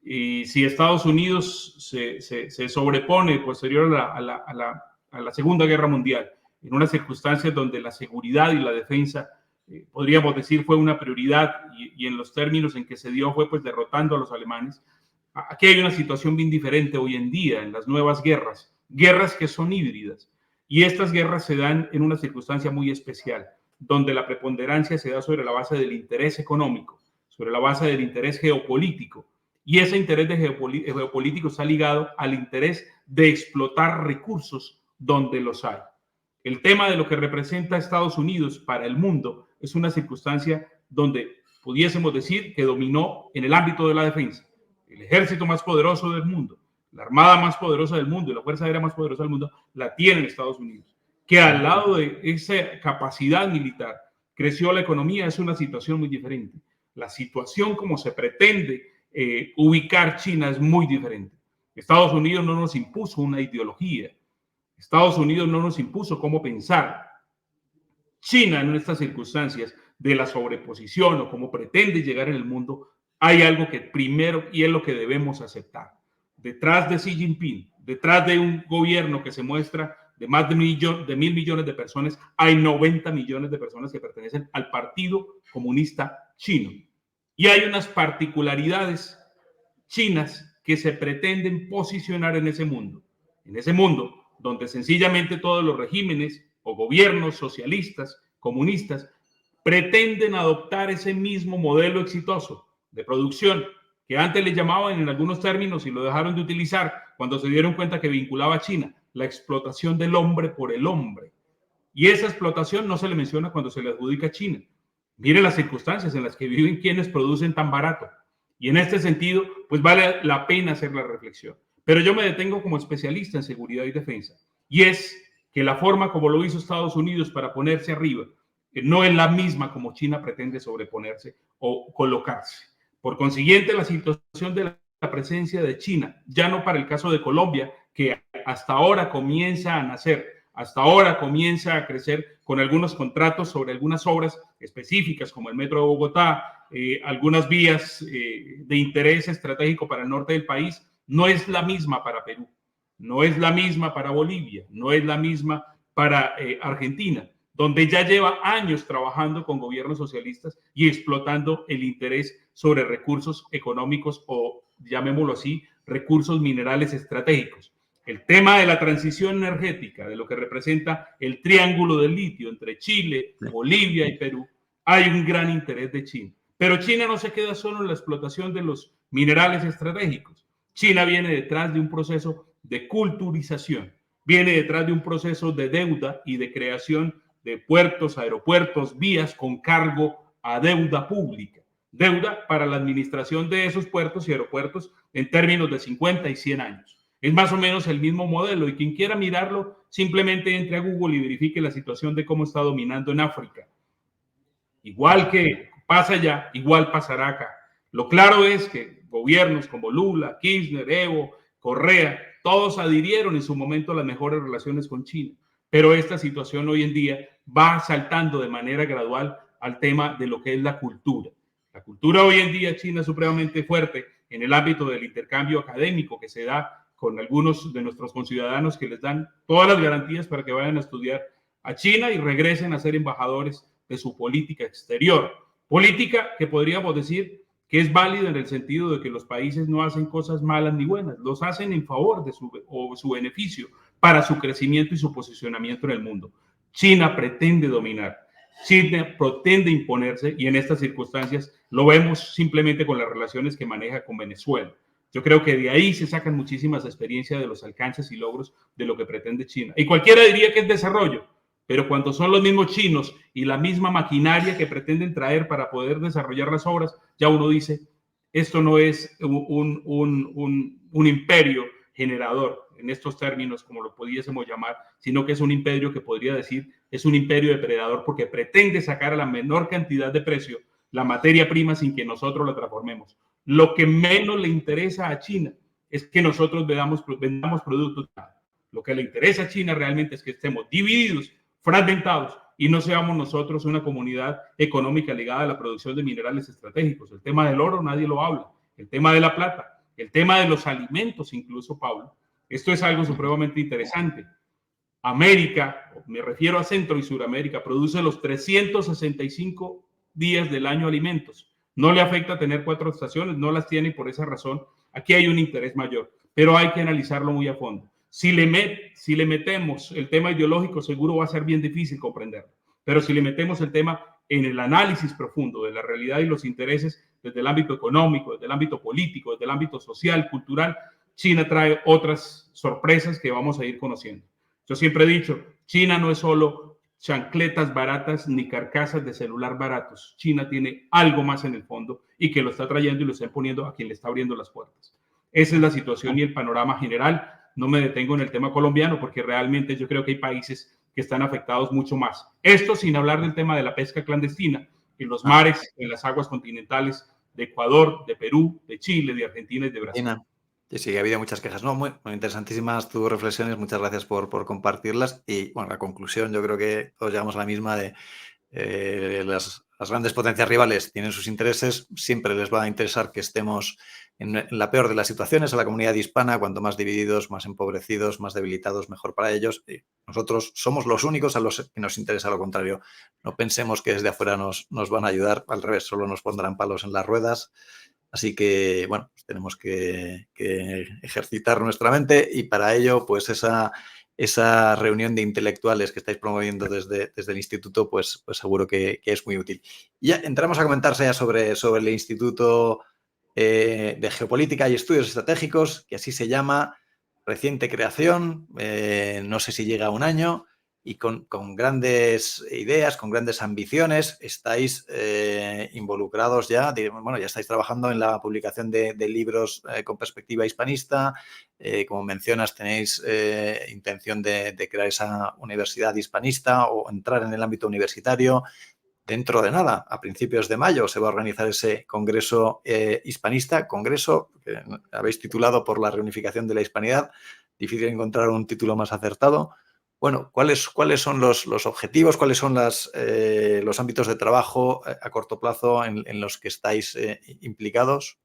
Y si Estados Unidos se sobrepone posterior a la Segunda Guerra Mundial, en unas circunstancias donde la seguridad y la defensa podríamos decir fue una prioridad y en los términos en que se dio fue pues derrotando a los alemanes. Aquí hay una situación bien diferente hoy en día en las nuevas guerras que son híbridas y estas guerras se dan en una circunstancia muy especial donde la preponderancia se da sobre la base del interés económico, sobre la base del interés geopolítico y ese interés geopolítico está ligado al interés de explotar recursos donde los hay. El tema de lo que representa Estados Unidos para el mundo es una circunstancia donde pudiésemos decir que dominó en el ámbito de la defensa. El ejército más poderoso del mundo, la armada más poderosa del mundo y la fuerza aérea más poderosa del mundo la tienen Estados Unidos. Que al lado de esa capacidad militar creció la economía es una situación muy diferente. La situación como se pretende ubicar China es muy diferente. Estados Unidos no nos impuso una ideología. Estados Unidos no nos impuso cómo pensar. China, en estas circunstancias de la sobreposición o cómo pretende llegar en el mundo, hay algo que primero, y es lo que debemos aceptar. Detrás de Xi Jinping, detrás de un gobierno que se muestra de más de 1.000 millones de personas, hay 90 millones de personas que pertenecen al Partido Comunista Chino. Y hay unas particularidades chinas que se pretenden posicionar en ese mundo donde sencillamente todos los regímenes o gobiernos socialistas, comunistas, pretenden adoptar ese mismo modelo exitoso de producción que antes le llamaban en algunos términos y lo dejaron de utilizar cuando se dieron cuenta que vinculaba a China, la explotación del hombre por el hombre. Y esa explotación no se le menciona cuando se le adjudica a China. Miren las circunstancias en las que viven quienes producen tan barato. Y en este sentido, pues vale la pena hacer la reflexión. Pero yo me detengo como especialista en seguridad y defensa. Y es que la forma como lo hizo Estados Unidos para ponerse arriba no es la misma como China pretende sobreponerse o colocarse. Por consiguiente, la situación de la presencia de China, ya no para el caso de Colombia, que hasta ahora comienza a nacer, hasta ahora comienza a crecer con algunos contratos sobre algunas obras específicas como el Metro de Bogotá, algunas vías de interés estratégico para el norte del país, no es la misma para Perú, no es la misma para Bolivia, no es la misma para Argentina, donde ya lleva años trabajando con gobiernos socialistas y explotando el interés sobre recursos económicos o, llamémoslo así, recursos minerales estratégicos. El tema de la transición energética, de lo que representa el triángulo del litio entre Chile, Bolivia y Perú, hay un gran interés de China. Pero China no se queda solo en la explotación de los minerales estratégicos. China viene detrás de un proceso de culturización, viene detrás de un proceso de deuda y de creación de puertos, aeropuertos, vías con cargo a deuda pública. Deuda para la administración de esos puertos y aeropuertos en términos de 50 y 100 años. Es más o menos el mismo modelo y quien quiera mirarlo simplemente entre a Google y verifique la situación de cómo está dominando en África. Igual que pasa allá, igual pasará acá. Lo claro es que gobiernos como Lula, Kirchner, Evo, Correa, todos adhirieron en su momento a las mejores relaciones con China, pero esta situación hoy en día va saltando de manera gradual al tema de lo que es la cultura. La cultura hoy en día china es supremamente fuerte en el ámbito del intercambio académico que se da con algunos de nuestros conciudadanos que les dan todas las garantías para que vayan a estudiar a China y regresen a ser embajadores de su política exterior. Política que podríamos decir que es válida en el sentido de que los países no hacen cosas malas ni buenas, los hacen en favor de su beneficio para su crecimiento y su posicionamiento en el mundo. China pretende dominar, China pretende imponerse y en estas circunstancias lo vemos simplemente con las relaciones que maneja con Venezuela. Yo creo que de ahí se sacan muchísimas experiencias de los alcances y logros de lo que pretende China. Y cualquiera diría que es desarrollo, pero cuando son los mismos chinos y la misma maquinaria que pretenden traer para poder desarrollar las obras, ya uno dice, esto no es un imperio generador en estos términos, como lo pudiésemos llamar, sino que es un imperio que podría decir es un imperio depredador porque pretende sacar a la menor cantidad de precio la materia prima sin que nosotros la transformemos. Lo que menos le interesa a China es que nosotros vendamos productos. Lo que le interesa a China realmente es que estemos divididos, fragmentados y no seamos nosotros una comunidad económica ligada a la producción de minerales estratégicos. El tema del oro nadie lo habla, el tema de la plata, el tema de los alimentos incluso, Pablo. Esto es algo supremamente interesante. América, me refiero a Centro y Suramérica, produce los 365 días del año alimentos. No le afecta tener 4 estaciones, no las tiene y por esa razón aquí hay un interés mayor, pero hay que analizarlo muy a fondo. Si le metemos el tema ideológico, seguro va a ser bien difícil comprenderlo. Pero si le metemos el tema en el análisis profundo de la realidad y los intereses desde el ámbito económico, desde el ámbito político, desde el ámbito social, cultural, China trae otras sorpresas que vamos a ir conociendo. Yo siempre he dicho, China no es solo chancletas baratas ni carcasas de celular baratos. China tiene algo más en el fondo y que lo está trayendo y lo está poniendo a quien le está abriendo las puertas. Esa es la situación y el panorama general. No me detengo en el tema colombiano porque realmente yo creo que hay países que están afectados mucho más. Esto sin hablar del tema de la pesca clandestina en los mares, en las aguas continentales de Ecuador, de Perú, de Chile, de Argentina y de Brasil. Sí, ha habido muchas quejas. No, muy interesantísimas tus reflexiones. Muchas gracias por compartirlas. Y bueno, la conclusión yo creo que todos llegamos a la misma de las grandes potencias rivales tienen sus intereses. Siempre les va a interesar que estemos en la peor de las situaciones a la comunidad hispana. Cuanto más divididos, más empobrecidos, más debilitados, mejor para ellos. Y nosotros somos los únicos a los que nos interesa lo contrario. No pensemos que desde afuera nos van a ayudar. Al revés, solo nos pondrán palos en las ruedas. Así que, bueno, pues tenemos que ejercitar nuestra mente y para ello, pues esa reunión de intelectuales que estáis promoviendo desde el instituto, pues seguro que es muy útil. Y ya entramos a comentarse ya sobre el Instituto de Geopolítica y Estudios Estratégicos, que así se llama, reciente creación, no sé si llega a un año, y con grandes ideas, con grandes ambiciones, estáis involucrados ya, ya estáis trabajando en la publicación de libros con perspectiva hispanista, como mencionas, tenéis intención de crear esa universidad hispanista o entrar en el ámbito universitario. Dentro de nada, a principios de mayo, se va a organizar ese congreso hispanista, congreso que habéis titulado por la reunificación de la hispanidad. Difícil encontrar un título más acertado. Bueno, ¿cuáles son los objetivos? ¿Cuáles son los ámbitos de trabajo a corto plazo en los que estáis implicados?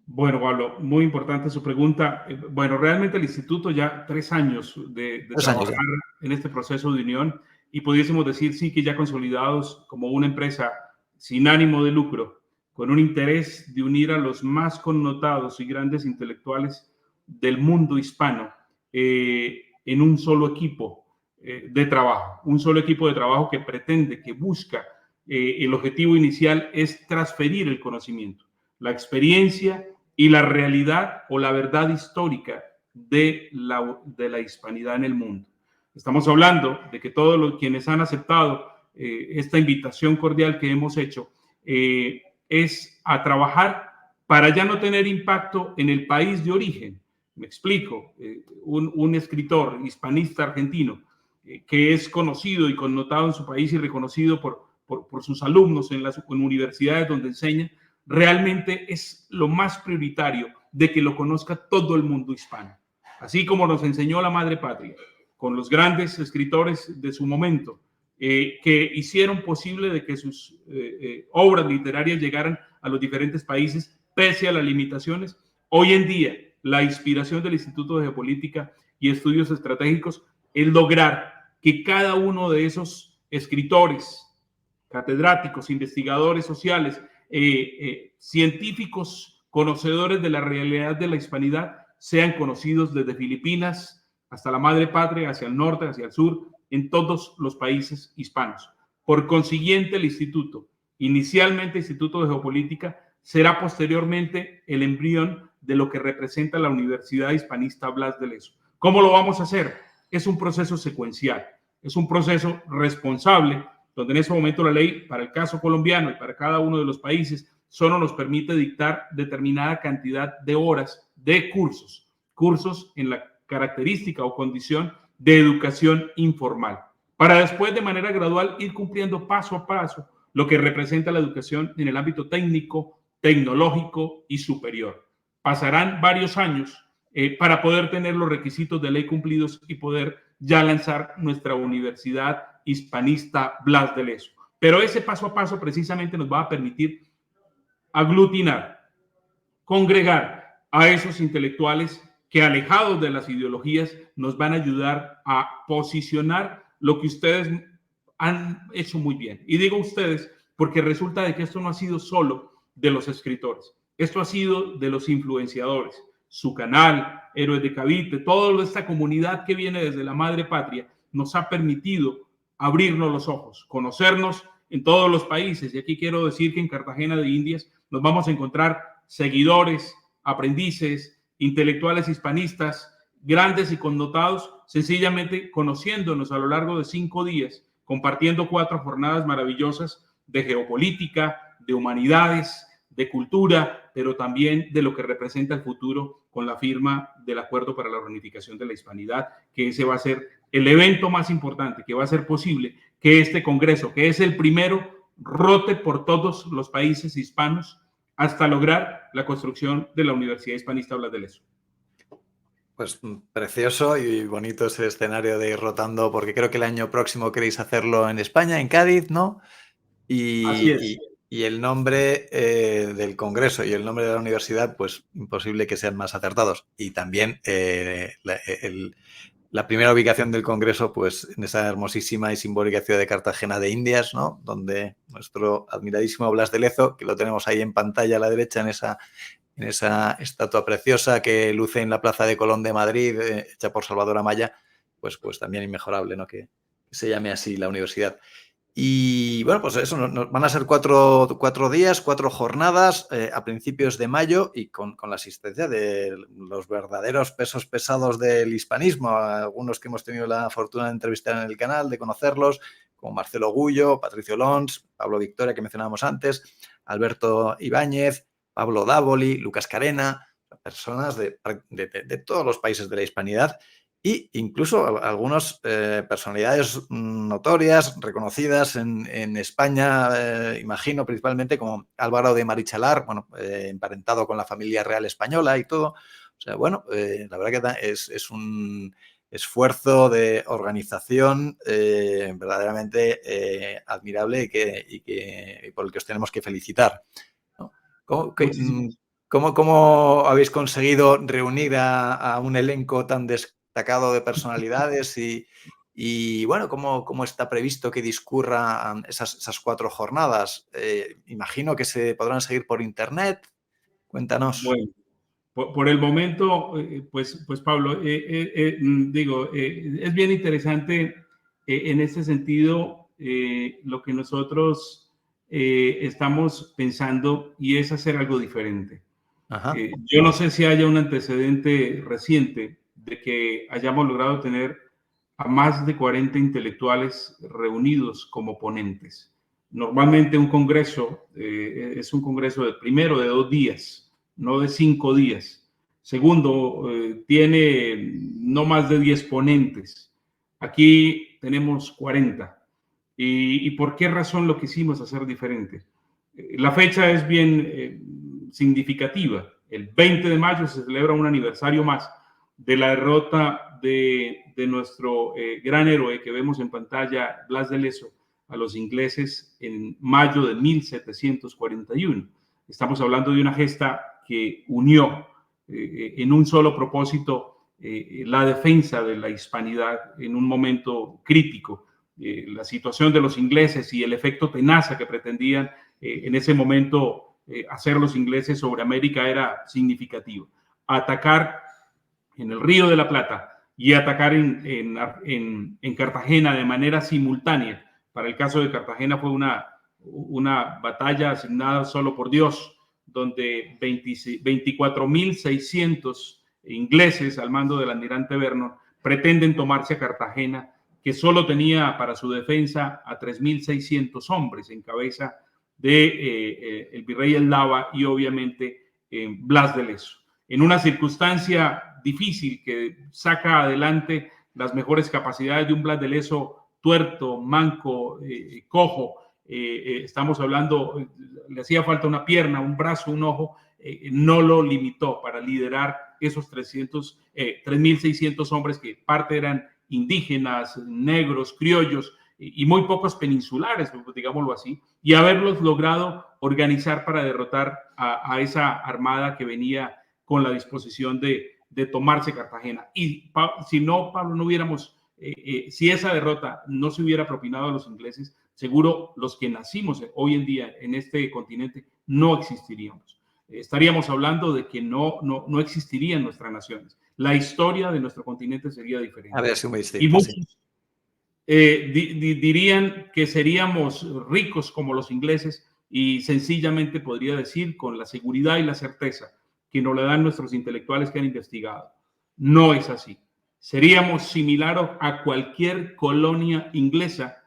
Bueno, Pablo, muy importante su pregunta. Bueno, realmente el instituto ya 3 años de trabajar en este proceso de unión y pudiésemos decir sí que ya consolidados como una empresa sin ánimo de lucro, con un interés de unir a los más connotados y grandes intelectuales del mundo hispano en un solo equipo de trabajo, que pretende, que busca, el objetivo inicial es transferir el conocimiento, la experiencia y la realidad o la verdad histórica de la hispanidad en el mundo. Estamos hablando de que todos los quienes han aceptado esta invitación cordial que hemos hecho es a trabajar para ya no tener impacto en el país de origen. Me explico, un escritor hispanista argentino que es conocido y connotado en su país y reconocido por sus alumnos en las universidades donde enseña, realmente es lo más prioritario de que lo conozca todo el mundo hispano. Así como nos enseñó la madre patria, con los grandes escritores de su momento, que hicieron posible de que sus obras literarias llegaran a los diferentes países, pese a las limitaciones. Hoy en día, la inspiración del Instituto de Geopolítica y Estudios Estratégicos es lograr que cada uno de esos escritores, catedráticos, investigadores sociales, científicos, conocedores de la realidad de la hispanidad, sean conocidos desde Filipinas hasta la madre patria, hacia el norte, hacia el sur, en todos los países hispanos. Por consiguiente, el instituto, inicialmente Instituto de Geopolítica, será posteriormente el embrión de lo que representa la Universidad Hispanista Blas de Lezo. ¿Cómo lo vamos a hacer? Es un proceso secuencial, es un proceso responsable, donde en ese momento la ley, para el caso colombiano y para cada uno de los países, solo nos permite dictar determinada cantidad de horas de cursos en la característica o condición de educación informal, para después de manera gradual ir cumpliendo paso a paso lo que representa la educación en el ámbito técnico, tecnológico y superior. Pasarán varios años para poder tener los requisitos de ley cumplidos y poder ya lanzar nuestra Universidad Hispanista Blas de Lezo. Pero ese paso a paso precisamente nos va a permitir aglutinar, congregar a esos intelectuales que, alejados de las ideologías, nos van a ayudar a posicionar lo que ustedes han hecho muy bien. Y digo ustedes porque resulta de que esto no ha sido solo de los escritores, esto ha sido de los influenciadores. Su canal, Héroes de Cavite, toda esta comunidad que viene desde la madre patria, nos ha permitido abrirnos los ojos, conocernos en todos los países. Y aquí quiero decir que en Cartagena de Indias nos vamos a encontrar seguidores, aprendices, intelectuales hispanistas, grandes y connotados, sencillamente conociéndonos a lo largo de 5 días, compartiendo 4 jornadas maravillosas de geopolítica, de humanidades, de cultura, pero también de lo que representa el futuro con la firma del Acuerdo para la Reunificación de la Hispanidad, que ese va a ser el evento más importante, que va a ser posible que este congreso, que es el primero, rote por todos los países hispanos hasta lograr la construcción de la Universidad Hispanista Blas de Lezo. Pues precioso y bonito ese escenario de ir rotando, porque creo que el año próximo queréis hacerlo en España, en Cádiz, ¿no? Así es. Y el nombre del congreso y el nombre de la universidad, pues imposible que sean más acertados. Y también la primera ubicación del congreso, pues en esa hermosísima y simbólica ciudad de Cartagena de Indias, ¿no? Donde nuestro admiradísimo Blas de Lezo, que lo tenemos ahí en pantalla a la derecha, en esa estatua preciosa que luce en la Plaza de Colón de Madrid, hecha por Salvador Amaya, pues también inmejorable, ¿no? Que se llame así la universidad. Y bueno, pues eso, van a ser 4 días, 4 jornadas a principios de mayo y con la asistencia de los verdaderos pesos pesados del hispanismo, algunos que hemos tenido la fortuna de entrevistar en el canal, de conocerlos, como Marcelo Gullo, Patricio Lons, Pablo Victoria, que mencionábamos antes, Alberto Ibáñez, Pablo Dávoli, Lucas Carena, personas de todos los países de la hispanidad. Y incluso algunas personalidades notorias, reconocidas en España, imagino principalmente como Álvaro de Marichalar, bueno, emparentado con la familia real española y todo. O sea, bueno, la verdad que es un esfuerzo de organización verdaderamente admirable y por el que os tenemos que felicitar, ¿no? ¿Cómo habéis conseguido reunir a un elenco tan destacado de personalidades y bueno, ¿cómo está previsto que discurran esas 4 jornadas? Imagino que se podrán seguir por internet. Cuéntanos. Bueno, por el momento, pues Pablo, es bien interesante en este sentido lo que nosotros estamos pensando, y es hacer algo diferente. Yo no sé si haya un antecedente reciente de que hayamos logrado tener a más de 40 intelectuales reunidos como ponentes. Normalmente un congreso es un congreso primero de 2 días, no de 5 días. Segundo, tiene no más de 10 ponentes. Aquí tenemos 40. ¿Y por qué razón lo quisimos hacer diferente? La fecha es bien significativa. El 20 de mayo se celebra un aniversario más de la derrota de nuestro gran héroe que vemos en pantalla, Blas de Lezo, a los ingleses en mayo de 1741. Estamos hablando de una gesta que unió en un solo propósito la defensa de la hispanidad en un momento crítico. La situación de los ingleses y el efecto tenaza que pretendían en ese momento hacer los ingleses sobre América era significativo. Atacar en el Río de la Plata y atacar en Cartagena de manera simultánea. Para el caso de Cartagena fue una batalla asignada solo por Dios, donde 24.600 ingleses al mando del almirante Vernon pretenden tomarse a Cartagena, que solo tenía para su defensa a 3.600 hombres en cabeza de el virrey Eslava y obviamente Blas de Lezo. En una circunstancia difícil que saca adelante las mejores capacidades de un Blas de Lezo tuerto, manco, cojo. Estamos hablando, le hacía falta una pierna, un brazo, un ojo, no lo limitó para liderar esos 3.600 hombres que parte eran indígenas, negros, criollos y muy pocos peninsulares, digámoslo así, y haberlos logrado organizar para derrotar a esa armada que venía con la disposición de tomarse Cartagena. Y si no, Pablo, no hubiéramos, si esa derrota no se hubiera propinado a los ingleses, seguro los que nacimos hoy en día en este continente no existiríamos. Estaríamos hablando de que no existirían nuestras naciones. La historia de nuestro continente sería diferente. A ver, sí, muy distinto, y muchos dirían que seríamos ricos como los ingleses y sencillamente podría decir con la seguridad y la certeza que nos la dan nuestros intelectuales que han investigado. No es así. Seríamos similares a cualquier colonia inglesa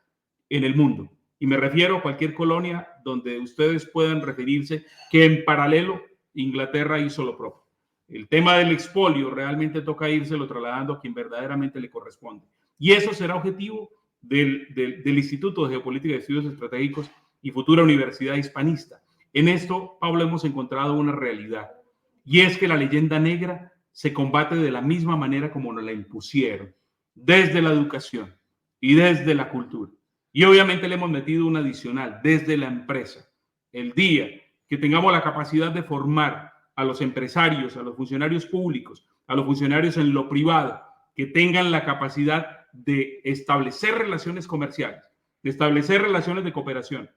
en el mundo. Y me refiero a cualquier colonia donde ustedes puedan referirse que en paralelo Inglaterra hizo lo propio. El tema del expolio realmente toca írselo trasladando a quien verdaderamente le corresponde. Y eso será objetivo del Instituto de Geopolítica y Estudios Estratégicos y futura Universidad Hispanista. En esto, Pablo, hemos encontrado una realidad. Y es que la leyenda negra se combate de la misma manera como nos la impusieron, desde la educación y desde la cultura. Y obviamente le hemos metido un adicional, desde la empresa. El día que tengamos la capacidad de formar a los empresarios, a los funcionarios públicos, a los funcionarios en lo privado, que tengan la capacidad de establecer relaciones comerciales, de establecer relaciones de cooperación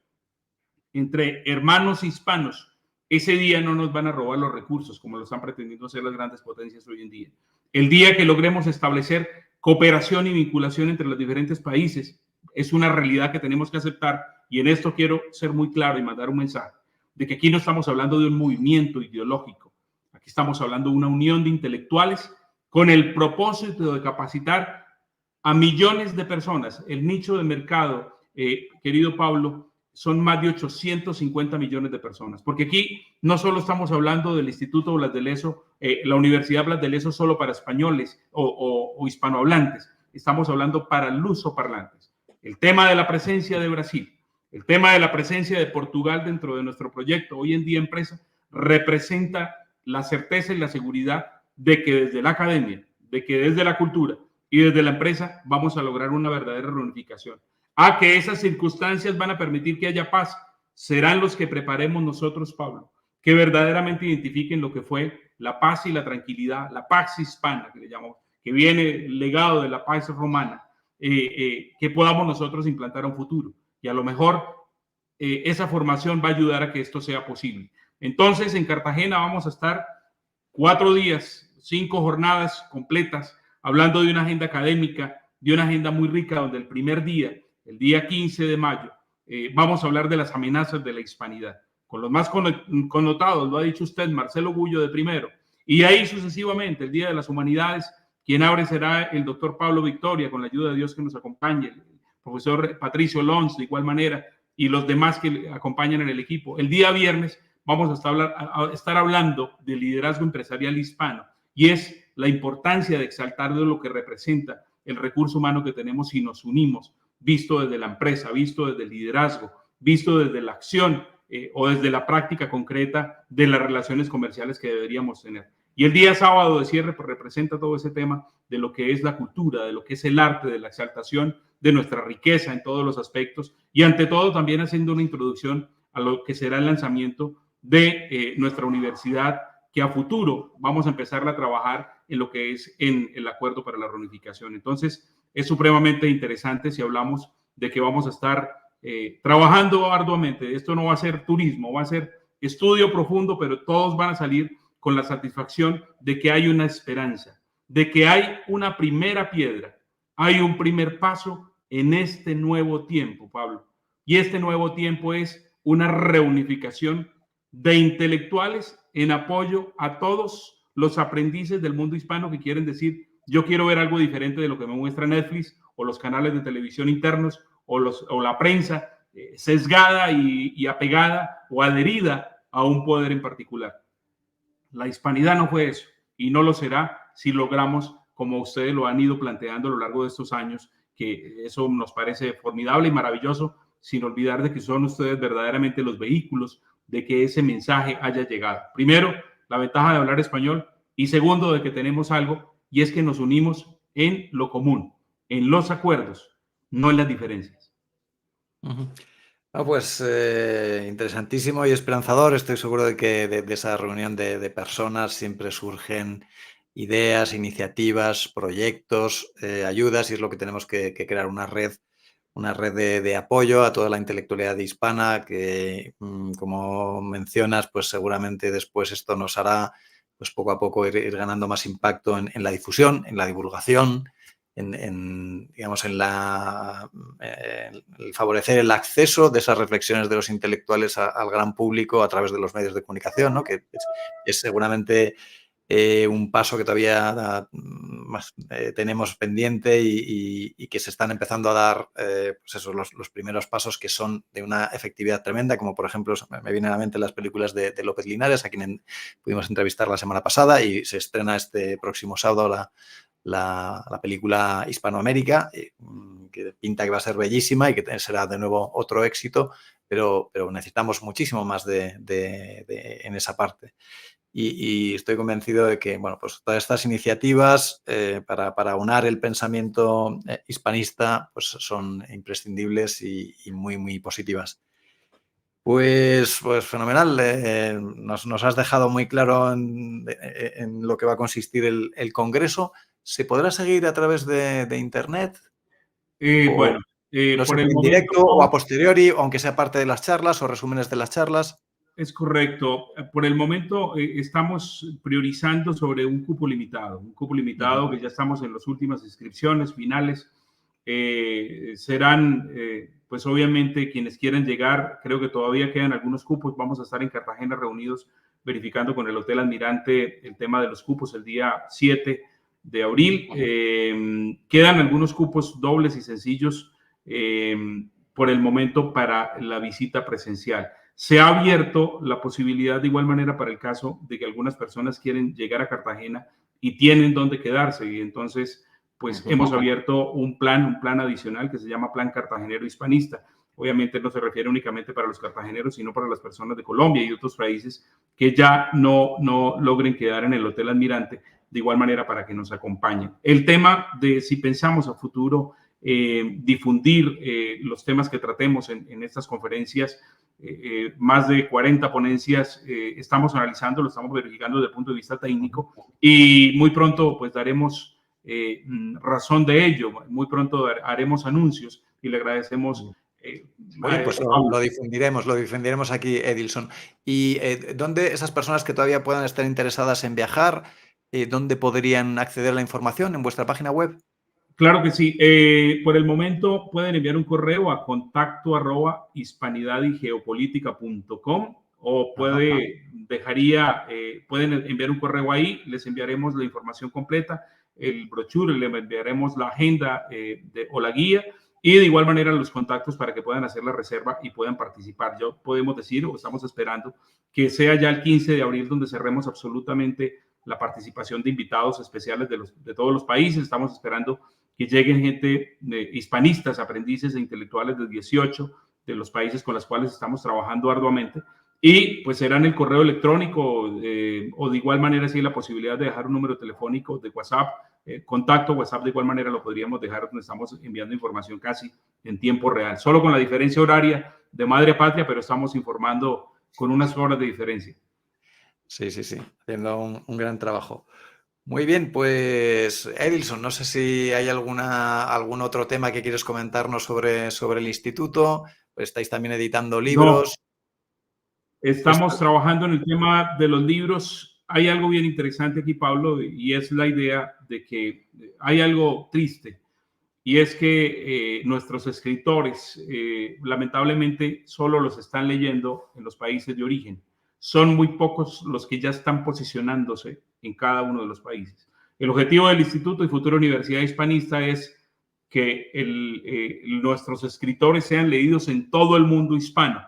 entre hermanos hispanos, ese día no nos van a robar los recursos como lo están pretendiendo hacer las grandes potencias hoy en día. El día que logremos establecer cooperación y vinculación entre los diferentes países es una realidad que tenemos que aceptar, y en esto quiero ser muy claro y mandar un mensaje de que aquí no estamos hablando de un movimiento ideológico, aquí estamos hablando de una unión de intelectuales con el propósito de capacitar a millones de personas. El nicho de mercado, querido Pablo, son más de 850 millones de personas, porque aquí no solo estamos hablando del Instituto Blas de Lezo, la Universidad Blas de Lezo solo para españoles o hispanohablantes, estamos hablando para lusoparlantes. El tema de la presencia de Brasil, el tema de la presencia de Portugal dentro de nuestro proyecto, hoy en día empresa, representa la certeza y la seguridad de que desde la academia, de que desde la cultura y desde la empresa vamos a lograr una verdadera reunificación. A que esas circunstancias van a permitir que haya paz, serán los que preparemos nosotros, Pablo, que verdaderamente identifiquen lo que fue la paz y la tranquilidad, la pax hispana, que le llamamos, que viene legado de la paz romana, que podamos nosotros implantar a un futuro. Y a lo mejor esa formación va a ayudar a que esto sea posible. Entonces, en Cartagena vamos a estar 4 días, 5 jornadas completas, hablando de una agenda académica, de una agenda muy rica, donde el primer día, el día 15 de mayo, vamos a hablar de las amenazas de la hispanidad, con los más connotados, lo ha dicho usted, Marcelo Gullo de primero, y ahí sucesivamente, el Día de las Humanidades, Quien abre será el doctor Pablo Victoria, con la ayuda de Dios que nos acompañe, el profesor Patricio Lons de igual manera, y los demás que acompañan en el equipo. El día viernes vamos a estar hablando de liderazgo empresarial hispano, y es la importancia de exaltar de lo que representa el recurso humano que tenemos si nos unimos, visto desde la empresa, visto desde el liderazgo, visto desde la acción o desde la práctica concreta de las relaciones comerciales que deberíamos tener. Y el día sábado de cierre pues, representa todo ese tema de lo que es la cultura, de lo que es el arte, de la exaltación de nuestra riqueza en todos los aspectos, y ante todo también haciendo una introducción a lo que será el lanzamiento de nuestra universidad, que a futuro vamos a empezar a trabajar en lo que es en el acuerdo para la reunificación. Entonces, es supremamente interesante si hablamos de que vamos a estar trabajando arduamente. Esto no va a ser turismo, va a ser estudio profundo, pero todos van a salir con la satisfacción de que hay una esperanza, de que hay una primera piedra, hay un primer paso en este nuevo tiempo, Pablo. Y este nuevo tiempo es una reunificación de intelectuales en apoyo a todos los aprendices del mundo hispano que quieren decir, yo quiero ver algo diferente de lo que me muestra Netflix o los canales de televisión internos o la prensa sesgada y apegada o adherida a un poder en particular. La hispanidad no fue eso y no lo será si logramos, como ustedes lo han ido planteando a lo largo de estos años, que eso nos parece formidable y maravilloso, sin olvidar de que son ustedes verdaderamente los vehículos de que ese mensaje haya llegado. Primero, la ventaja de hablar español, y segundo, de que tenemos algo, y es que nos unimos en lo común, en los acuerdos, no en las diferencias. Pues interesantísimo y esperanzador. Estoy seguro de que de esa reunión de personas siempre surgen ideas, iniciativas, proyectos, ayudas, y es lo que tenemos que crear una red de apoyo a toda la intelectualidad hispana que, como mencionas, pues seguramente después esto nos hará pues poco a poco ir ganando más impacto en la difusión, en la divulgación, digamos, en el favorecer el acceso de esas reflexiones de los intelectuales al gran público a través de los medios de comunicación, ¿no? Que es seguramente un paso que todavía tenemos pendiente y que se están empezando a dar pues eso, los primeros pasos, que son de una efectividad tremenda, como por ejemplo me vienen a la mente las películas de López Linares, a quien pudimos entrevistar la semana pasada, y se estrena este próximo sábado la película Hispanoamérica, que pinta que va a ser bellísima y que será de nuevo otro éxito, pero necesitamos muchísimo más en esa parte. Y estoy convencido de que, bueno, pues todas estas iniciativas para aunar el pensamiento hispanista pues son imprescindibles y muy, muy positivas. Pues fenomenal. Nos has dejado muy claro en lo que va a consistir el Congreso. ¿Se podrá seguir a través de Internet? Bueno, No sé, por el en momento, directo o a posteriori, aunque sea parte de las charlas o resúmenes de las charlas. es correcto. Por el momento estamos priorizando sobre un cupo limitado que ya estamos en las últimas inscripciones finales. Serán, pues obviamente, quienes quieran llegar. Creo que todavía quedan algunos cupos. Vamos a estar en Cartagena reunidos verificando con el Hotel Almirante el tema de los cupos el día 7 de abril. Quedan algunos cupos dobles y sencillos por el momento para la visita presencial. Se ha abierto la posibilidad de igual manera para el caso de que algunas personas quieren llegar a Cartagena y tienen dónde quedarse, y entonces pues hemos abierto un plan adicional que se llama Plan Cartagenero Hispanista. Obviamente no se refiere únicamente para los cartageneros, sino para las personas de Colombia y otros países que ya no logren quedar en el Hotel Almirante, de igual manera para que nos acompañen. El tema de si pensamos a futuro difundir los temas que tratemos en estas conferencias, más de 40 ponencias, estamos analizando, lo estamos verificando desde el punto de vista técnico, y muy pronto pues daremos razón de ello. Muy pronto haremos anuncios y le agradecemos. Oye, pues lo difundiremos aquí, Edilson. ¿Y dónde esas personas que todavía puedan estar interesadas en viajar, dónde podrían acceder a la información? ¿En vuestra página web? Claro que sí. Por el momento pueden enviar un correo a contacto@hispanidadygeopolítica.com, o pueden enviar un correo ahí, les enviaremos la información completa. el brochure, le enviaremos la agenda o la guía, y de igual manera los contactos para que puedan hacer la reserva y puedan participar. Ya podemos decir, o estamos esperando, que sea ya el 15 de abril donde cerremos absolutamente la participación de invitados especiales de todos los países. Estamos esperando que lleguen gente, hispanistas, aprendices e intelectuales de 18 de los países con los cuales estamos trabajando arduamente. Y pues será en el correo electrónico o de igual manera si hay la posibilidad de dejar un número telefónico de WhatsApp, contacto WhatsApp de igual manera lo podríamos dejar donde estamos enviando información casi en tiempo real, solo con la diferencia horaria de madre patria, pero estamos informando con unas horas de diferencia. Sí, haciendo un gran trabajo. Muy bien, pues Edilson, no sé si hay algún otro tema que quieres comentarnos sobre el instituto. Estáis también editando libros. No, estamos trabajando en el tema de los libros. Hay algo bien interesante aquí, Pablo, y es la idea de que hay algo triste, y es que nuestros escritores lamentablemente solo los están leyendo en los países de origen. Son muy pocos los que ya están posicionándose en cada uno de los países. El objetivo del Instituto y Futura Universidad Hispanista es que nuestros escritores sean leídos en todo el mundo hispano.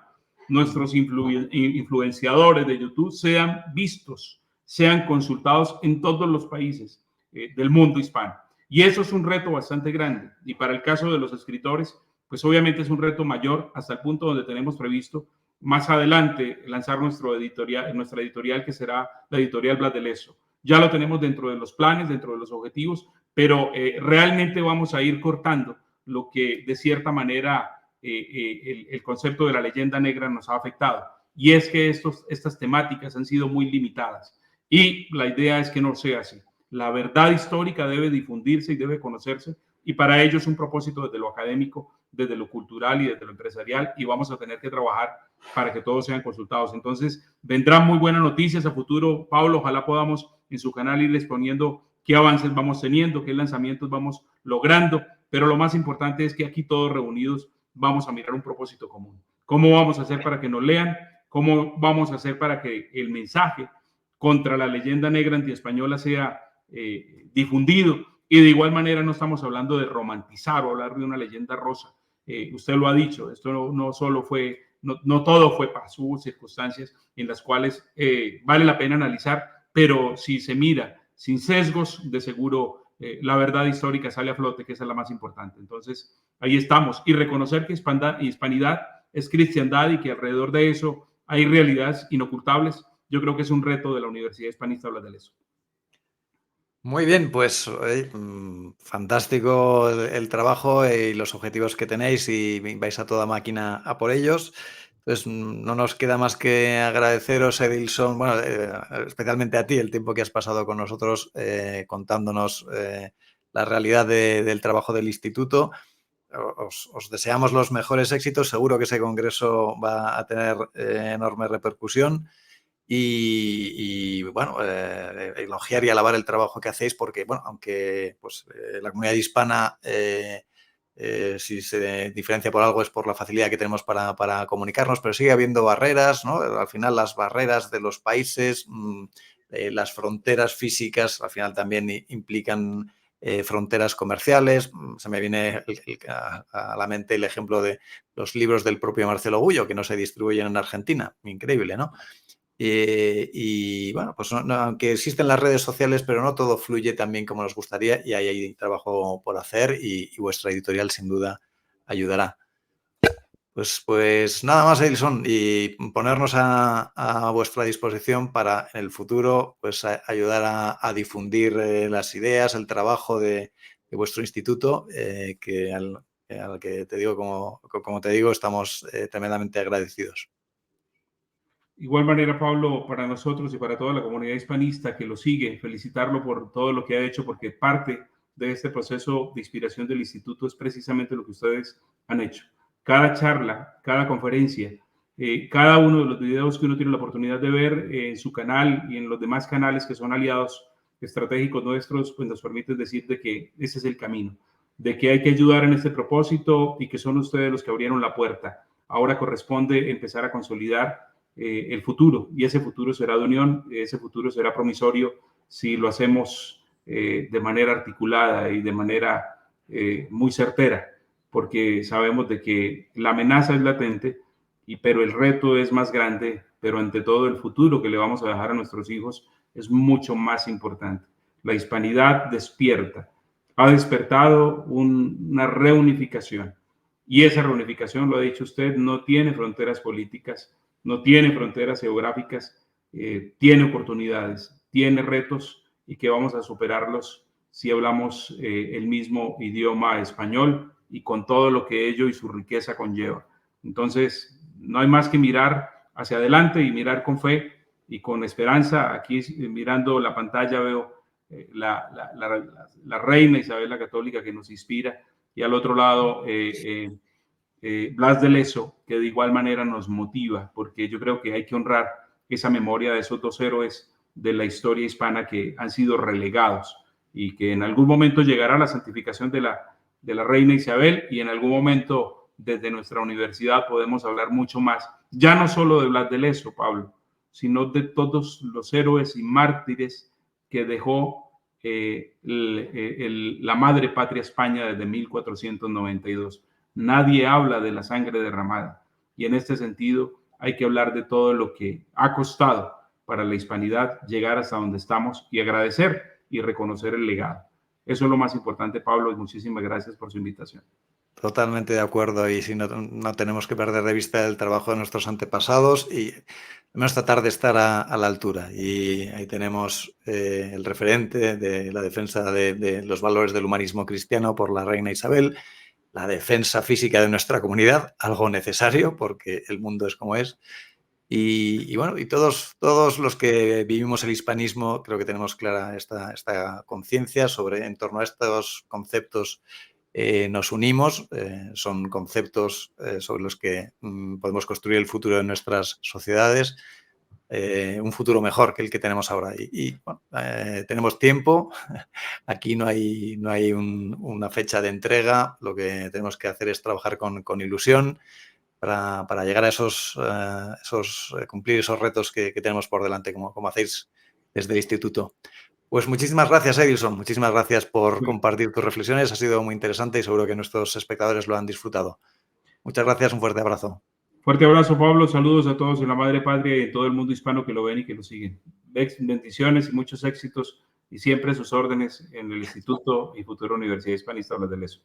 Nuestros influenciadores de YouTube sean vistos, sean consultados en todos los países del mundo hispano. Y eso es un reto bastante grande. Y para el caso de los escritores, pues obviamente es un reto mayor hasta el punto donde tenemos previsto más adelante lanzar nuestra editorial, que será la editorial Blas de Lezo. Ya lo tenemos dentro de los planes, dentro de los objetivos, pero realmente vamos a ir cortando lo que de cierta manera el concepto de la leyenda negra nos ha afectado. Y es que estas temáticas han sido muy limitadas. Y la idea es que no sea así. La verdad histórica debe difundirse y debe conocerse, y para ello es un propósito desde lo académico, desde lo cultural y desde lo empresarial, y vamos a tener que trabajar para que todos sean consultados. Entonces, vendrán muy buenas noticias a futuro, Pablo. Ojalá podamos en su canal irles poniendo qué avances vamos teniendo, qué lanzamientos vamos logrando, pero lo más importante es que aquí todos reunidos vamos a mirar un propósito común. ¿Cómo vamos a hacer para que nos lean? ¿Cómo vamos a hacer para que el mensaje contra la leyenda negra antiespañola sea difundido? Y de igual manera no estamos hablando de romantizar o hablar de una leyenda rosa. Usted lo ha dicho, esto no solo fue, no todo fue paz, hubo circunstancias en las cuales vale la pena analizar, pero si se mira sin sesgos, de seguro la verdad histórica sale a flote, que esa es la más importante. Entonces, ahí estamos. Y reconocer que hispanidad es cristiandad y que alrededor de eso hay realidades inocultables, yo creo que es un reto de la Universidad Hispanista Blas de Lezo. Muy bien, pues fantástico el trabajo y los objetivos que tenéis, y vais a toda máquina a por ellos. Entonces, no nos queda más que agradeceros, Edilson, bueno, especialmente a ti, el tiempo que has pasado con nosotros contándonos la realidad del trabajo del instituto. Os deseamos los mejores éxitos. Seguro que ese congreso va a tener enorme repercusión. Y bueno, elogiar y alabar el trabajo que hacéis, porque, bueno, aunque pues, la comunidad hispana, si se diferencia por algo, es por la facilidad que tenemos para comunicarnos, pero sigue habiendo barreras, ¿no? Al final, las barreras de los países, las fronteras físicas, al final también implican fronteras comerciales. Se me viene a la mente el ejemplo de los libros del propio Marcelo Gullo, que no se distribuyen en Argentina. Increíble, ¿no? Y bueno, pues aunque existen las redes sociales, pero no todo fluye tan bien como nos gustaría, y ahí hay trabajo por hacer, y vuestra editorial sin duda ayudará. Pues nada más, Edilson, y ponernos a vuestra disposición para en el futuro pues ayudar a difundir las ideas, el trabajo de vuestro instituto, que al que te digo, como te digo, estamos tremendamente agradecidos. Igual manera, Pablo, para nosotros y para toda la comunidad hispanista que lo sigue, felicitarlo por todo lo que ha hecho, porque parte de este proceso de inspiración del instituto es precisamente lo que ustedes han hecho. Cada charla, cada conferencia, cada uno de los videos que uno tiene la oportunidad de ver en su canal y en los demás canales que son aliados estratégicos nuestros, pues nos permiten decir de que ese es el camino, de que hay que ayudar en este propósito y que son ustedes los que abrieron la puerta. Ahora corresponde empezar a consolidar el futuro, y ese futuro será de unión, ese futuro será promisorio si lo hacemos de manera articulada y de manera muy certera, porque sabemos de que la amenaza es latente, pero el reto es más grande, pero ante todo el futuro que le vamos a dejar a nuestros hijos es mucho más importante. La hispanidad despierta, ha despertado una reunificación, y esa reunificación, lo ha dicho usted, no tiene fronteras políticas, no tiene fronteras geográficas, tiene oportunidades, tiene retos, y que vamos a superarlos si hablamos el mismo idioma español y con todo lo que ello y su riqueza conlleva. Entonces, no hay más que mirar hacia adelante y mirar con fe y con esperanza. Aquí mirando la pantalla veo la reina Isabel la Católica, que nos inspira, y al otro lado Blas de Lezo, que de igual manera nos motiva, porque yo creo que hay que honrar esa memoria de esos dos héroes de la historia hispana que han sido relegados, y que en algún momento llegará la santificación de la reina Isabel, y en algún momento desde nuestra universidad podemos hablar mucho más, ya no solo de Blas de Lezo, Pablo, sino de todos los héroes y mártires que dejó la madre patria España desde 1492. Nadie habla de la sangre derramada, y en este sentido hay que hablar de todo lo que ha costado para la hispanidad llegar hasta donde estamos, y agradecer y reconocer el legado. Eso es lo más importante, Pablo, y muchísimas gracias por su invitación. Totalmente de acuerdo, y si no tenemos que perder de vista el trabajo de nuestros antepasados y debemos tratar de estar a la altura. Y ahí tenemos el referente de la defensa de los valores del humanismo cristiano por la reina Isabel, la defensa física de nuestra comunidad, algo necesario porque el mundo es como es. Y bueno, y todos los que vivimos el hispanismo creo que tenemos clara esta conciencia en torno a estos conceptos. Nos unimos, son conceptos sobre los que podemos construir el futuro de nuestras sociedades, un futuro mejor que el que tenemos ahora. Bueno, tenemos tiempo, aquí no hay una fecha de entrega, lo que tenemos que hacer es trabajar con ilusión para llegar a cumplir esos retos que tenemos por delante, como hacéis desde el instituto. Pues muchísimas gracias, Edilson. Muchísimas gracias por compartir tus reflexiones. Ha sido muy interesante y seguro que nuestros espectadores lo han disfrutado. Muchas gracias, un fuerte abrazo. Fuerte abrazo, Pablo. Saludos a todos en la Madre Patria y en todo el mundo hispano que lo ven y que lo siguen. Bendiciones y muchos éxitos, y siempre sus órdenes en el Instituto y Futura Universidad Hispanista Blas de Lezo.